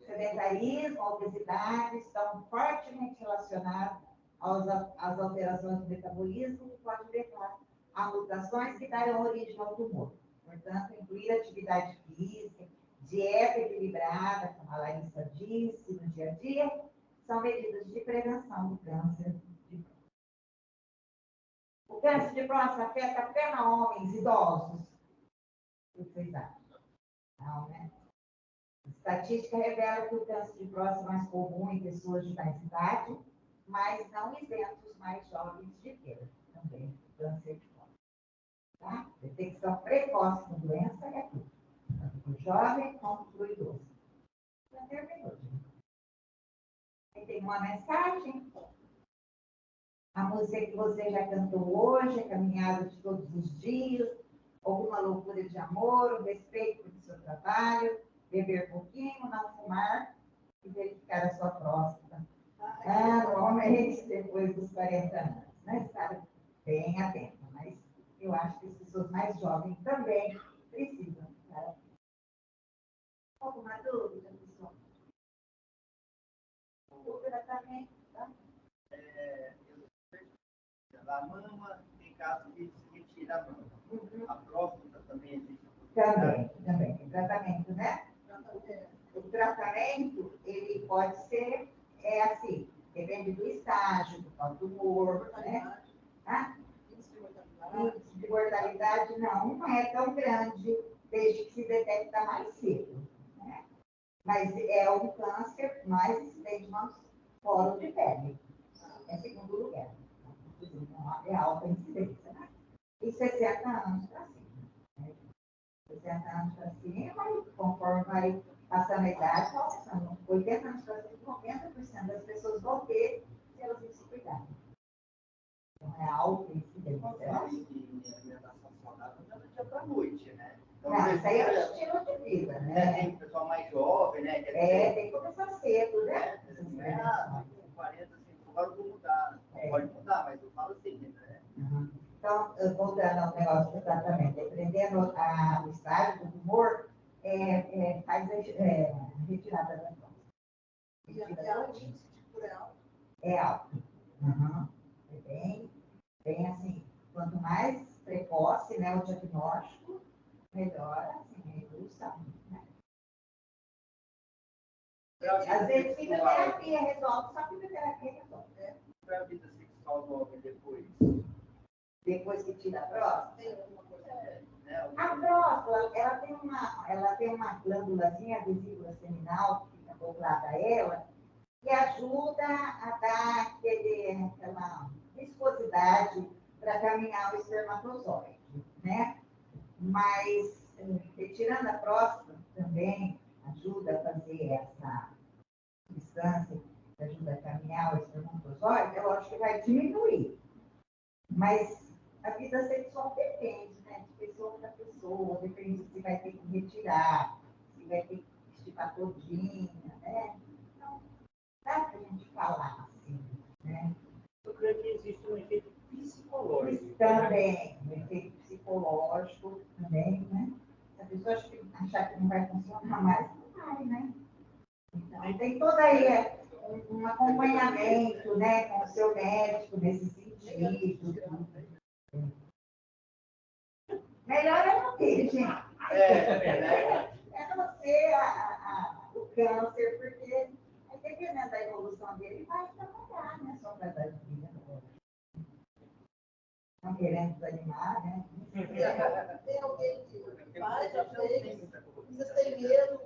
Sedentarismo, obesidade estão fortemente relacionados às alterações do metabolismo que podem levar a mutações que darão origem ao tumor. Portanto, incluir atividade física, dieta equilibrada, como a Larissa disse, no dia a dia, são medidas de prevenção do câncer de próstata. O câncer de próstata afeta apenas homens idosos? O que vocês acham? Não, né? A estatística revela que o câncer de próstata é mais comum em pessoas de mais idade, mas não isentos mais jovens de ter também câncer de próstata. Tá? Detecção precoce da doença é tudo. Tanto para o jovem como para o idoso. Já terminou, gente. Aí tem uma mensagem. A música que você já cantou hoje, a caminhada de todos os dias, alguma loucura de amor, o respeito pelo seu trabalho, beber pouquinho, não fumar e verificar a sua próstata. Anualmente, depois dos 40 anos. Né? Estar bem atento. Mas eu acho que as pessoas mais jovens também precisam estar atentas. Alguma dúvida, pessoal? O tratamento, tá? A mama, tem caso que se retira a mama. A próstata também existe. Também. Tem tratamento, né? O tratamento, ele pode ser, assim, depende do estágio, do tumor, né? Índice de mortalidade não é tão grande, desde que se detecta mais cedo, né? Mas é um câncer mais incidente nos poros de pele. É segundo lugar. É alta incidência, né? e 60 anos para cima. Né? 60 anos para cima, e conforme vai passando a idade, vai passando 80 anos para cima, 90% das pessoas vão ter se elas não se cuidarem. Então, é alta incidência. A alimentação saudável não é do dia para a noite, né? Então, Não, isso aí é o estilo de vida, né? Tem o pessoal mais jovem, né? Tem que começar cedo, né? Com 40, assim, agora eu vou mudar. Pode mudar, mas eu falo assim, né? Então, voltando ao negócio do tratamento, dependendo o estágio do tumor, faz a retirada da próstata. E o índice de cura é alto. É alto. É bem assim, quanto mais precoce, né, o diagnóstico, melhor assim, a evolução. Né? Às vezes, quimioterapia resolve, só quimioterapia resolve. Né? Para a vida sexual do homem depois? Depois que tira a próstata? Tem alguma coisa. A próstata, ela tem uma glândulazinha, a vesícula seminal, que fica acoplada a ela, que ajuda a dar aquela viscosidade para caminhar o espermatozoide, né? Mas, retirando a próstata também ajuda a fazer essa distância, que ajuda a caminhar o espermatozoide, é lógico que vai diminuir. Mas a vida sexual depende, né? De pessoa para pessoa, depende se vai ter que retirar, se vai ter que esticar todinha, né? Então, dá para a gente falar assim, né? Eu creio que existe um efeito psicológico. Também, um efeito psicológico também, né? Se a pessoa achar que não vai funcionar mais, não vai, né? Então, tem todo aí um acompanhamento, né, com o seu médico nesse sentido. Melhor é não ter, gente. É não ter o câncer, porque dependendo da evolução dele, vai trabalhar, né? Só vai dar vida. Não querendo desanimar, né? Tem alguém que faz, já fez, vocês têm medo de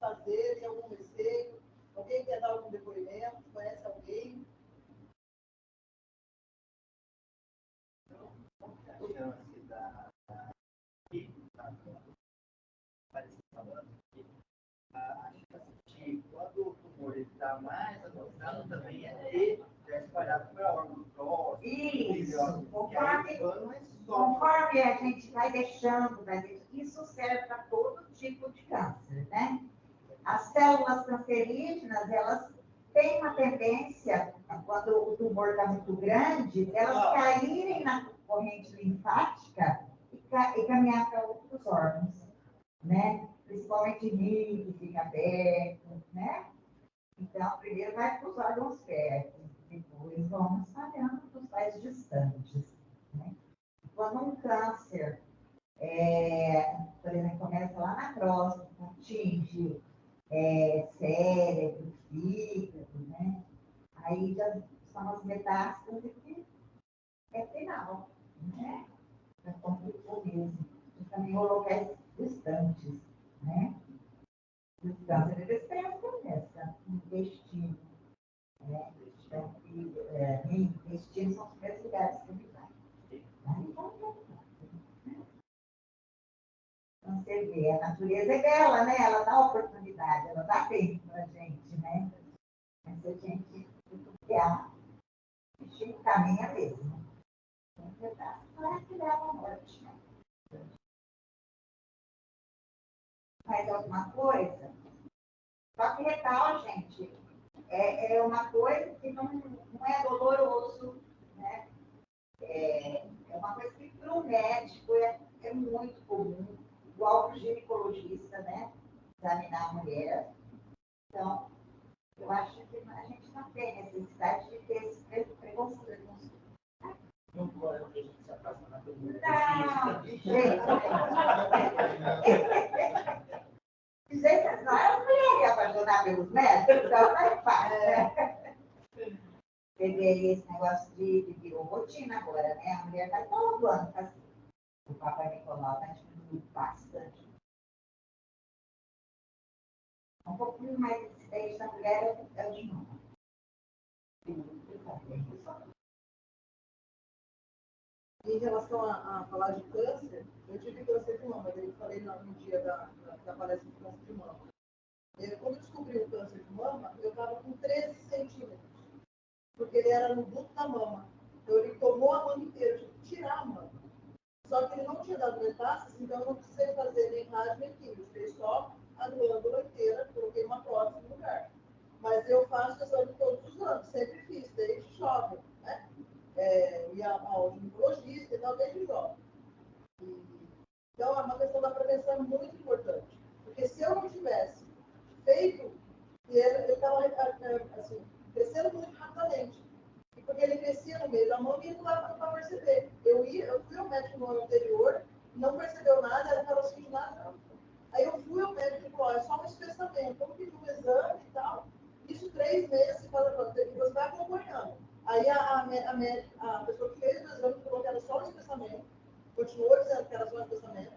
fazer, tem algum receio? Alguém quer dar algum depoimento? Conhece alguém? A chance de, quando o tumor está mais avançado, também é ter já espalhado para órgãos próximos. Isso, Conforme conforme a gente vai deixando, isso serve para todo tipo de câncer, né? As células cancerígenas, elas têm uma tendência, quando o tumor está muito grande, elas caírem na corrente linfática e caminhar para outros órgãos, né? Principalmente rim, que fica aberto, né? Então, primeiro vai para os órgãos perto, depois vamos espalhando para os mais distantes, né? Quando um câncer, por exemplo, começa lá na próstata, atinge cérebro, fígado, né? Aí já são as metástases que é final, né? Já complicou mesmo. E também locais distantes, né? Os cânceres eles começam no intestino, né? Então, intestino são os primeiros lugares que ele vai. Então, você vê, a natureza é bela, né? Ela dá oportunidade, ela dá tempo para a gente, né? Mas a gente cutucar, a gente caminha mesmo. Tem que dar para que leva a morte, né? Mais alguma coisa? Só que retal, gente, é uma coisa que não é doloroso, né? É uma coisa que para o médico é muito comum, igual para o ginecologista, né? Examinar a mulher. Então, eu acho que a gente não tem necessidade de ter esse preconceito. Não pode a gente se apaixonar pelo mundo. Não, de jeito nenhum. Gente, não é mulher que apaixonar pelos médicos, então não é fácil, né? Você vê aí esse negócio de virou rotina agora, né? A mulher está todo ano assim. O Papai Nicolau está diminuindo bastante. Um pouquinho mais de incidente da mulher é o de novo. Em relação a falar de câncer, eu tive câncer de mama, eu falei no dia da palestra de câncer de mama. Quando eu descobri o câncer de mama, eu estava com 13 centímetros, porque ele era no duto da mama. Então ele tomou a mama inteira, eu tive que tirar a mama. Só que ele não tinha dado metástase, então eu não precisei fazer nem rádio nem químio. Eu fiz só a glândula inteira, coloquei uma prótese no lugar. Mas eu faço exame todos os anos, sempre fiz, desde jovem, né? E ao ginecologista e tal, desde jovem. Então, é uma questão da prevenção muito importante. Porque se eu não tivesse feito, ele estava assim, crescendo muito rapidamente. E porque ele crescia no meio da mão e não dava para perceber. Eu fui ao médico no ano anterior, não percebeu nada, ela falou assim, nada. Não. Aí eu fui ao médico e falou, é só um espessamento. Então, eu fiz um exame e tal. Isso 3 meses, e você vai acompanhando. Aí a pessoa que fez o exame falou que era só um espessamento. Continuou dizendo que era só um espessamento.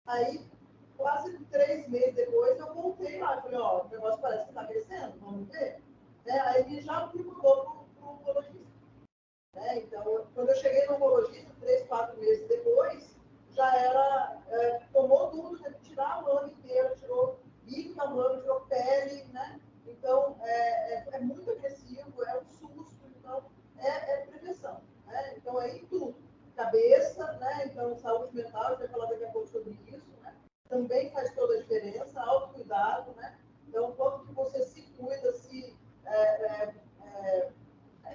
Aí, quase 3 meses depois, eu voltei lá. Falei, ó, o negócio parece que está crescendo, vamos ver. Aí ele já me mudou para o oncologista. Então, quando eu cheguei no oncologista, 3, 4 meses depois, já era, tomou tudo, teve que tirar a mama inteira, tirou bico da mama, tirou pele, né? Então, é muito agressivo, é um susto, então, é prevenção, né? Então, é em tudo. Cabeça, né? Então, saúde mental, a gente vai falar daqui a pouco sobre isso, né? Também faz toda a diferença, autocuidado, né? Então, quanto que você se cuida, é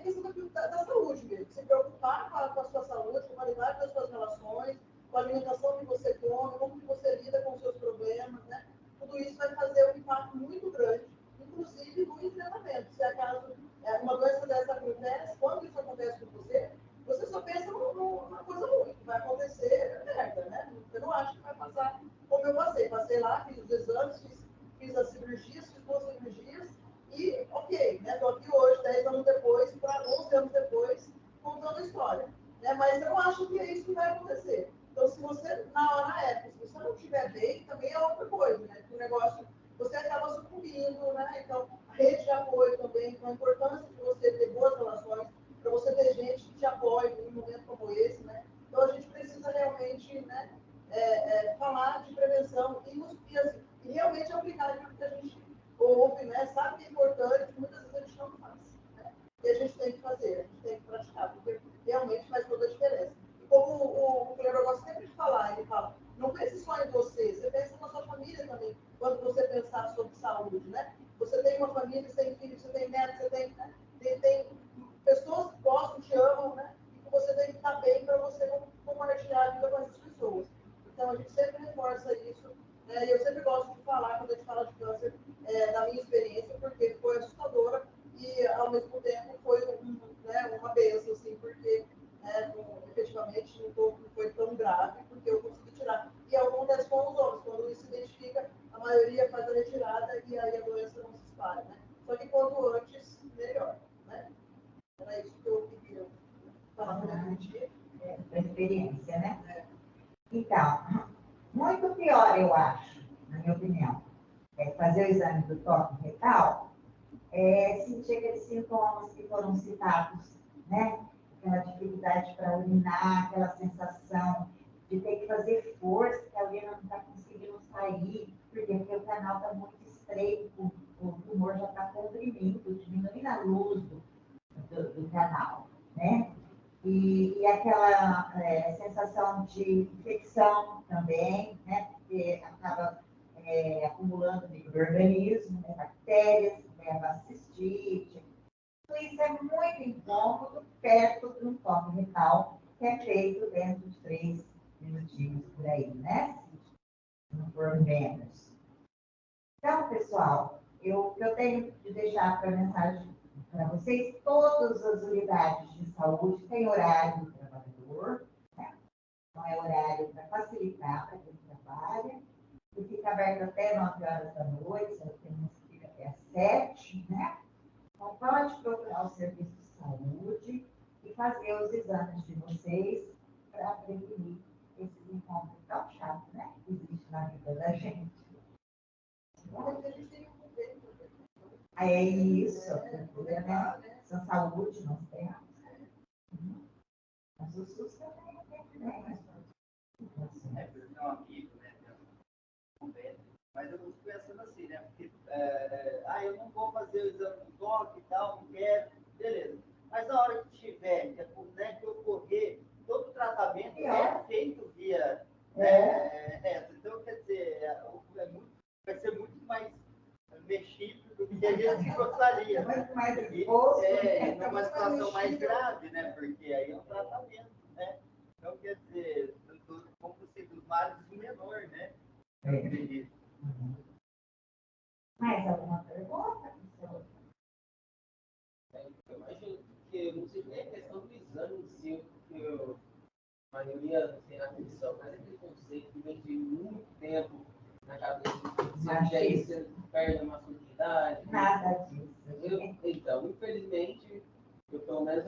questão da saúde mesmo, se preocupar com a sua saúde, com a qualidade das suas relações, com a alimentação que você come, como que você lida com os seus problemas, né? Tudo isso vai fazer um impacto muito grande, inclusive no enfrentamento. Se acaso uma doença dessa acontece, quando isso acontece com você, você só pensa numa coisa ruim, que vai acontecer, merda, né? Você não acha que vai passar como eu passei. Passei lá, fiz os exames, fiz as cirurgias, fiz 2 cirurgias, e, ok, né? Estou aqui hoje, 10 anos depois, para 11 anos depois, contando a história. Né? Mas eu acho que é isso que vai acontecer. Então, se você, na época, se você não estiver bem, também é outra coisa, né? O negócio, você acaba sucumbindo, né? Então, a rede de apoio também, então, a importância de você ter boas relações, para você ter gente que te apoie em um momento como esse, né? Então, a gente precisa realmente, né, falar de prevenção e realmente aplicar aquilo que a gente ouve, né? Sabe que é importante, muitas vezes a gente não faz. Né? E a gente tem que fazer, a gente tem que praticar, porque realmente faz toda a diferença. E como o Cleber gosta sempre de falar, ele fala, não pense só em você, você pensa na sua família também, quando você pensar sobre saúde, né? Você tem uma família, você tem filhos, você tem netos, você tem, né? tem pessoas que gostam, te amam, né? E que você tem que estar bem para você compartilhar a vida com essas pessoas. Então, a gente sempre reforça isso. Né? E eu sempre gosto de falar, quando a gente fala de câncer, da minha experiência, porque foi assustadora e, ao mesmo tempo, foi uma bênção, assim, porque efetivamente não foi tão grave, porque eu consegui tirar. E acontece com os homens, quando isso se identifica, a maioria faz a retirada e aí a doença não se espalha. Né? Só que quanto antes, melhor. Né? Era isso que eu queria falar para a gente. Da experiência, né? Então, muito pior, eu acho, na minha opinião, fazer o exame do toque retal, sentir aqueles sintomas que foram citados, né? Aquela dificuldade para urinar, aquela sensação de ter que fazer força, que a urina não está conseguindo sair, porque o canal está muito estreito, o tumor já está comprimindo, diminuindo a luz do canal, né? E aquela sensação de infecção também, né? Porque acaba acumulando micro-organismos, né? Bactérias, leva a cistite. Tudo isso é muito incômodo perto de um toque retal, que é feito dentro de 3 minutinhos por aí, né? Se não for menos. Então, pessoal, eu tenho de deixar para mensagem para vocês, todas as unidades de saúde têm horário do trabalhador, né? Então é horário para facilitar para quem trabalha, e fica aberto até 9 horas da noite, tem uns que fica até às 7, né? Então pode procurar o serviço de saúde e fazer os exames de vocês para prevenir esses encontros tão chatos, né? Que existe na vida da gente. É isso, né? São saúde, nós temos. Mas o SUS também É, porque é um amigo, né? Mas eu fico pensando assim, né? Porque, eu não vou fazer o exame do toque e tal, não quero, beleza. Mas na hora que tiver, que ocorrer, todo o tratamento é feito via essa. Então, quer dizer, vai ser muito mais mexido do que a gente gostaria. Muito mais E, exposto. numa situação mais grave, né? Porque aí é um tratamento, né? Então, quer dizer, como se dos males o menor, né? Eu acredito. Mais alguma pergunta? Eu imagino que não seja nem a questão do exame em si, porque a maioria não tem atenção, mas aquele conceito que vem de muito tempo na cabeça, se é isso, você perde a masculinidade. Nada disso. Então, infelizmente, eu pelo menos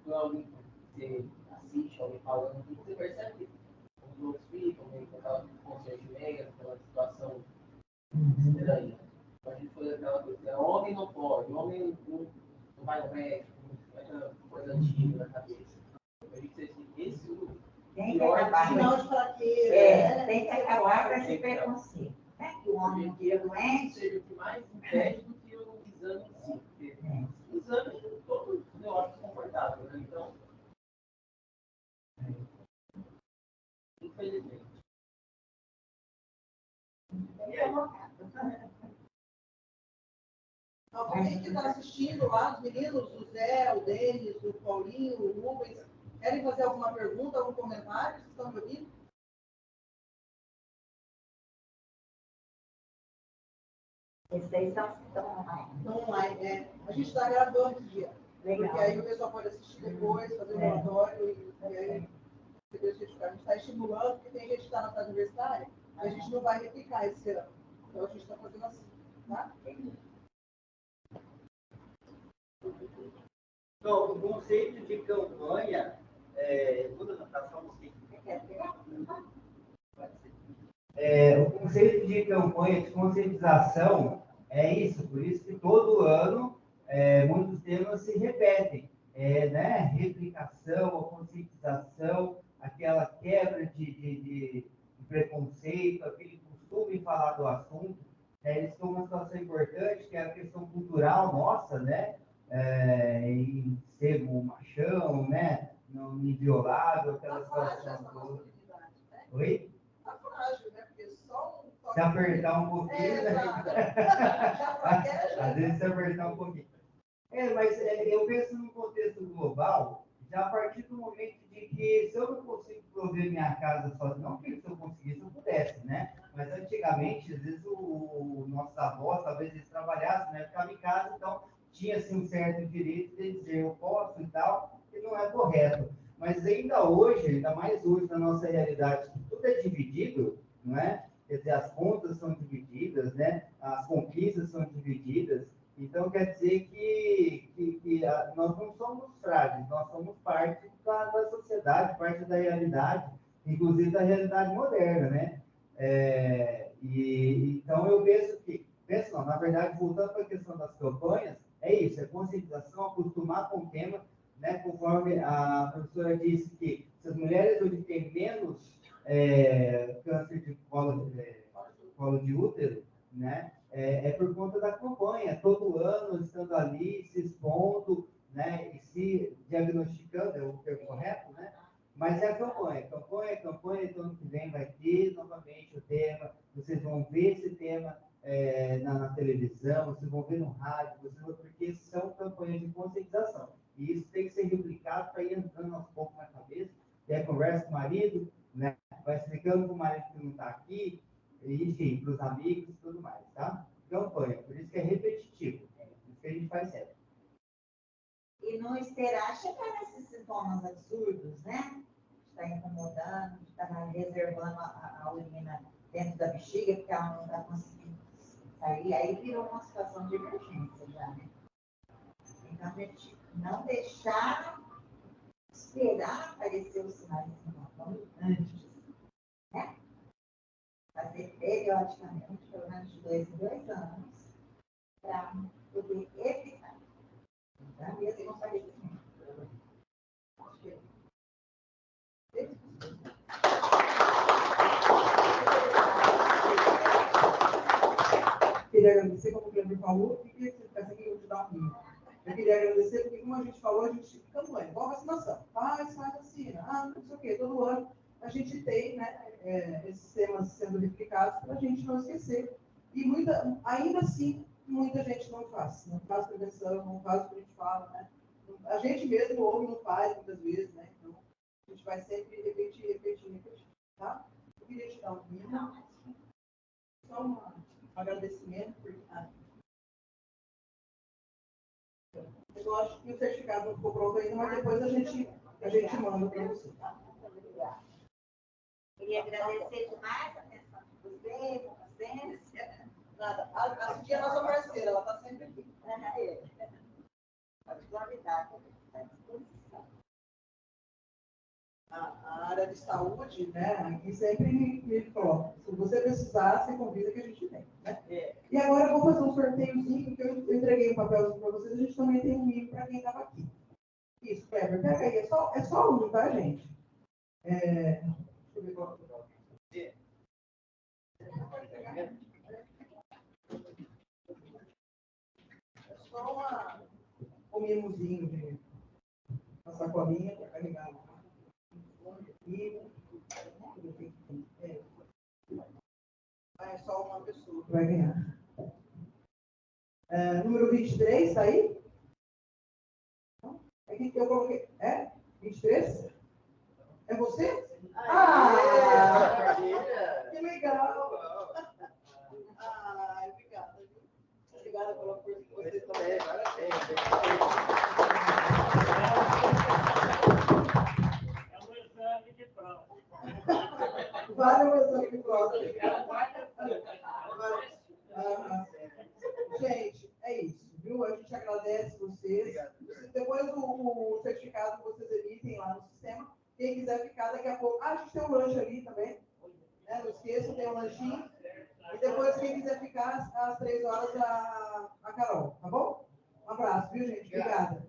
por alguém que você assiste, alguém falando, você percebe que os outros ficam meio com aquela constrangimento, aquela situação estranha. A gente foi aquela coisa, homem não pode, homem não vai ao médico, aquela coisa antiga na cabeça. Eu disse assim, isso Tem que acabar. Sinal de fraqueza. Tem que acabar com esse preconceito. Né? Que o homem não fica doente. seja o que mais impede do que o exame em si. Porque o exame é todo, eu acho, confortável, né? Então, infelizmente. Alguém que está assistindo lá, os meninos, o Zé, o Denis, o Paulinho, o Rubens, querem fazer alguma pergunta, algum comentário? Vocês estão me ouvindo? Esses daí estão online. Estão online, né? A gente está gravando esse dia. Legal. Porque aí o pessoal pode assistir depois, fazer um relatório e aí a gente está estimulando, porque tem gente que está na cidade universitária e a gente não vai replicar esse ano. Então a gente está fazendo assim, tá? Então, o conceito de campanha, quando nós passamos o conceito de campanha de conscientização é isso, por isso que todo ano muitos temas se repetem, né? Replicação, a conscientização, aquela quebra de preconceito, aquele costume em falar do assunto. Eles têm uma situação importante, que é a questão cultural nossa, né? Em ser um machão, né? Não inviolável, aquela situação toda. Oi? Tá frágil, né? Porque só um toque. Se apertar um pouquinho, às vezes se apertar um pouquinho. Mas eu penso no contexto global, já a partir do momento de que se eu não consigo prover minha casa sozinho, não que se eu conseguisse, eu pudesse, né? Mas antigamente, às vezes, os nossos avós, talvez eles trabalhassem, né? Ficavam em casa, então tinha assim, um certo direito de dizer eu posso e tal, que não é correto. Mas ainda hoje, ainda mais hoje na nossa realidade, que tudo é dividido, não é? Quer dizer, as contas são divididas, né? As conquistas são divididas. Então, quer dizer que nós não somos frágeis, nós somos parte da sociedade, parte da realidade, inclusive da realidade moderna, né? Então, eu penso não, na verdade, voltando para a questão das campanhas, é isso, é conscientização, acostumar com o tema, né? Conforme a professora disse que se as mulheres hoje têm menos câncer de colo de útero, né? É por conta da campanha, todo ano estando ali, se expondo, né? E se diagnosticando, é o termo correto, né? Mas é a campanha, então ano que vem vai ter novamente o tema, vocês vão ver esse tema na televisão, vocês vão ver no rádio, porque são campanhas de conscientização. E isso tem que ser replicado para ir entrando aos poucos na cabeça, e aí conversa com o marido, né? Vai explicando para o marido que não está aqui, enfim, para os amigos e tudo mais, tá? Campanha, por isso que é repetitivo, por isso que a gente faz certo. E não esperar chegar nesses sintomas absurdos, né? Está incomodando, está reservando a urina dentro da bexiga, porque ela não está conseguindo sair, aí virou uma situação de emergência já, né? Então, a gente não deixar esperar aparecer os sinais de sintomas antes, né? Fazer periodicamente, pelo menos de 2 em 2 anos, para poder evitar. Então, mesmo não saber disso. agradecer, como o Cleber falou, o que você pensa que eu vou te dar um mimo? Eu queria agradecer, porque como a gente falou, a gente fica doendo. Igual a vacinação. Faz vacina. Não sei o quê. Todo ano a gente tem, né, esses temas sendo replicados para a gente não esquecer. E ainda assim, muita gente não faz. Não faz prevenção, não faz o que a gente fala, né? A gente mesmo ouve, não faz muitas vezes, né? Então, a gente vai sempre repetir, tá? Eu queria te dar um mimo. Só um agradecimento por eu acho que o certificado não ficou pronto ainda, mas depois a gente manda para você. Obrigada. Queria agradecer demais a atenção de vocês, a paciência. Nada. A Cidinha é nossa parceira, ela está sempre aqui. Particularidade, está à disposição. A área de saúde, né, aqui sempre me coloca. Se você precisar, você convida que a gente vem. Né? E agora eu vou fazer um sorteiozinho, que eu entreguei um papelzinho para vocês, a gente também tem um mimo para quem estava aqui. Isso, Kleber, pega aí, é só um, tá, gente? Deixa eu ver qual é. É só um mimozinho de uma sacolinha para carregar lá. É só uma pessoa que vai ganhar. Número 23, tá aí? Aqui que eu coloquei. 23? É você? Que legal! Obrigada. Obrigada pela coisa que você também. Vale o exame de prova. Gente, é isso, viu? A gente agradece vocês. Depois o certificado vocês emitem lá no sistema. Quem quiser ficar daqui a pouco. A gente tem um lanche ali também. Né? Não esqueça, tem um lanchinho. E depois, quem quiser ficar às 3 horas, a Carol. Tá bom? Um abraço, viu, gente? Obrigada.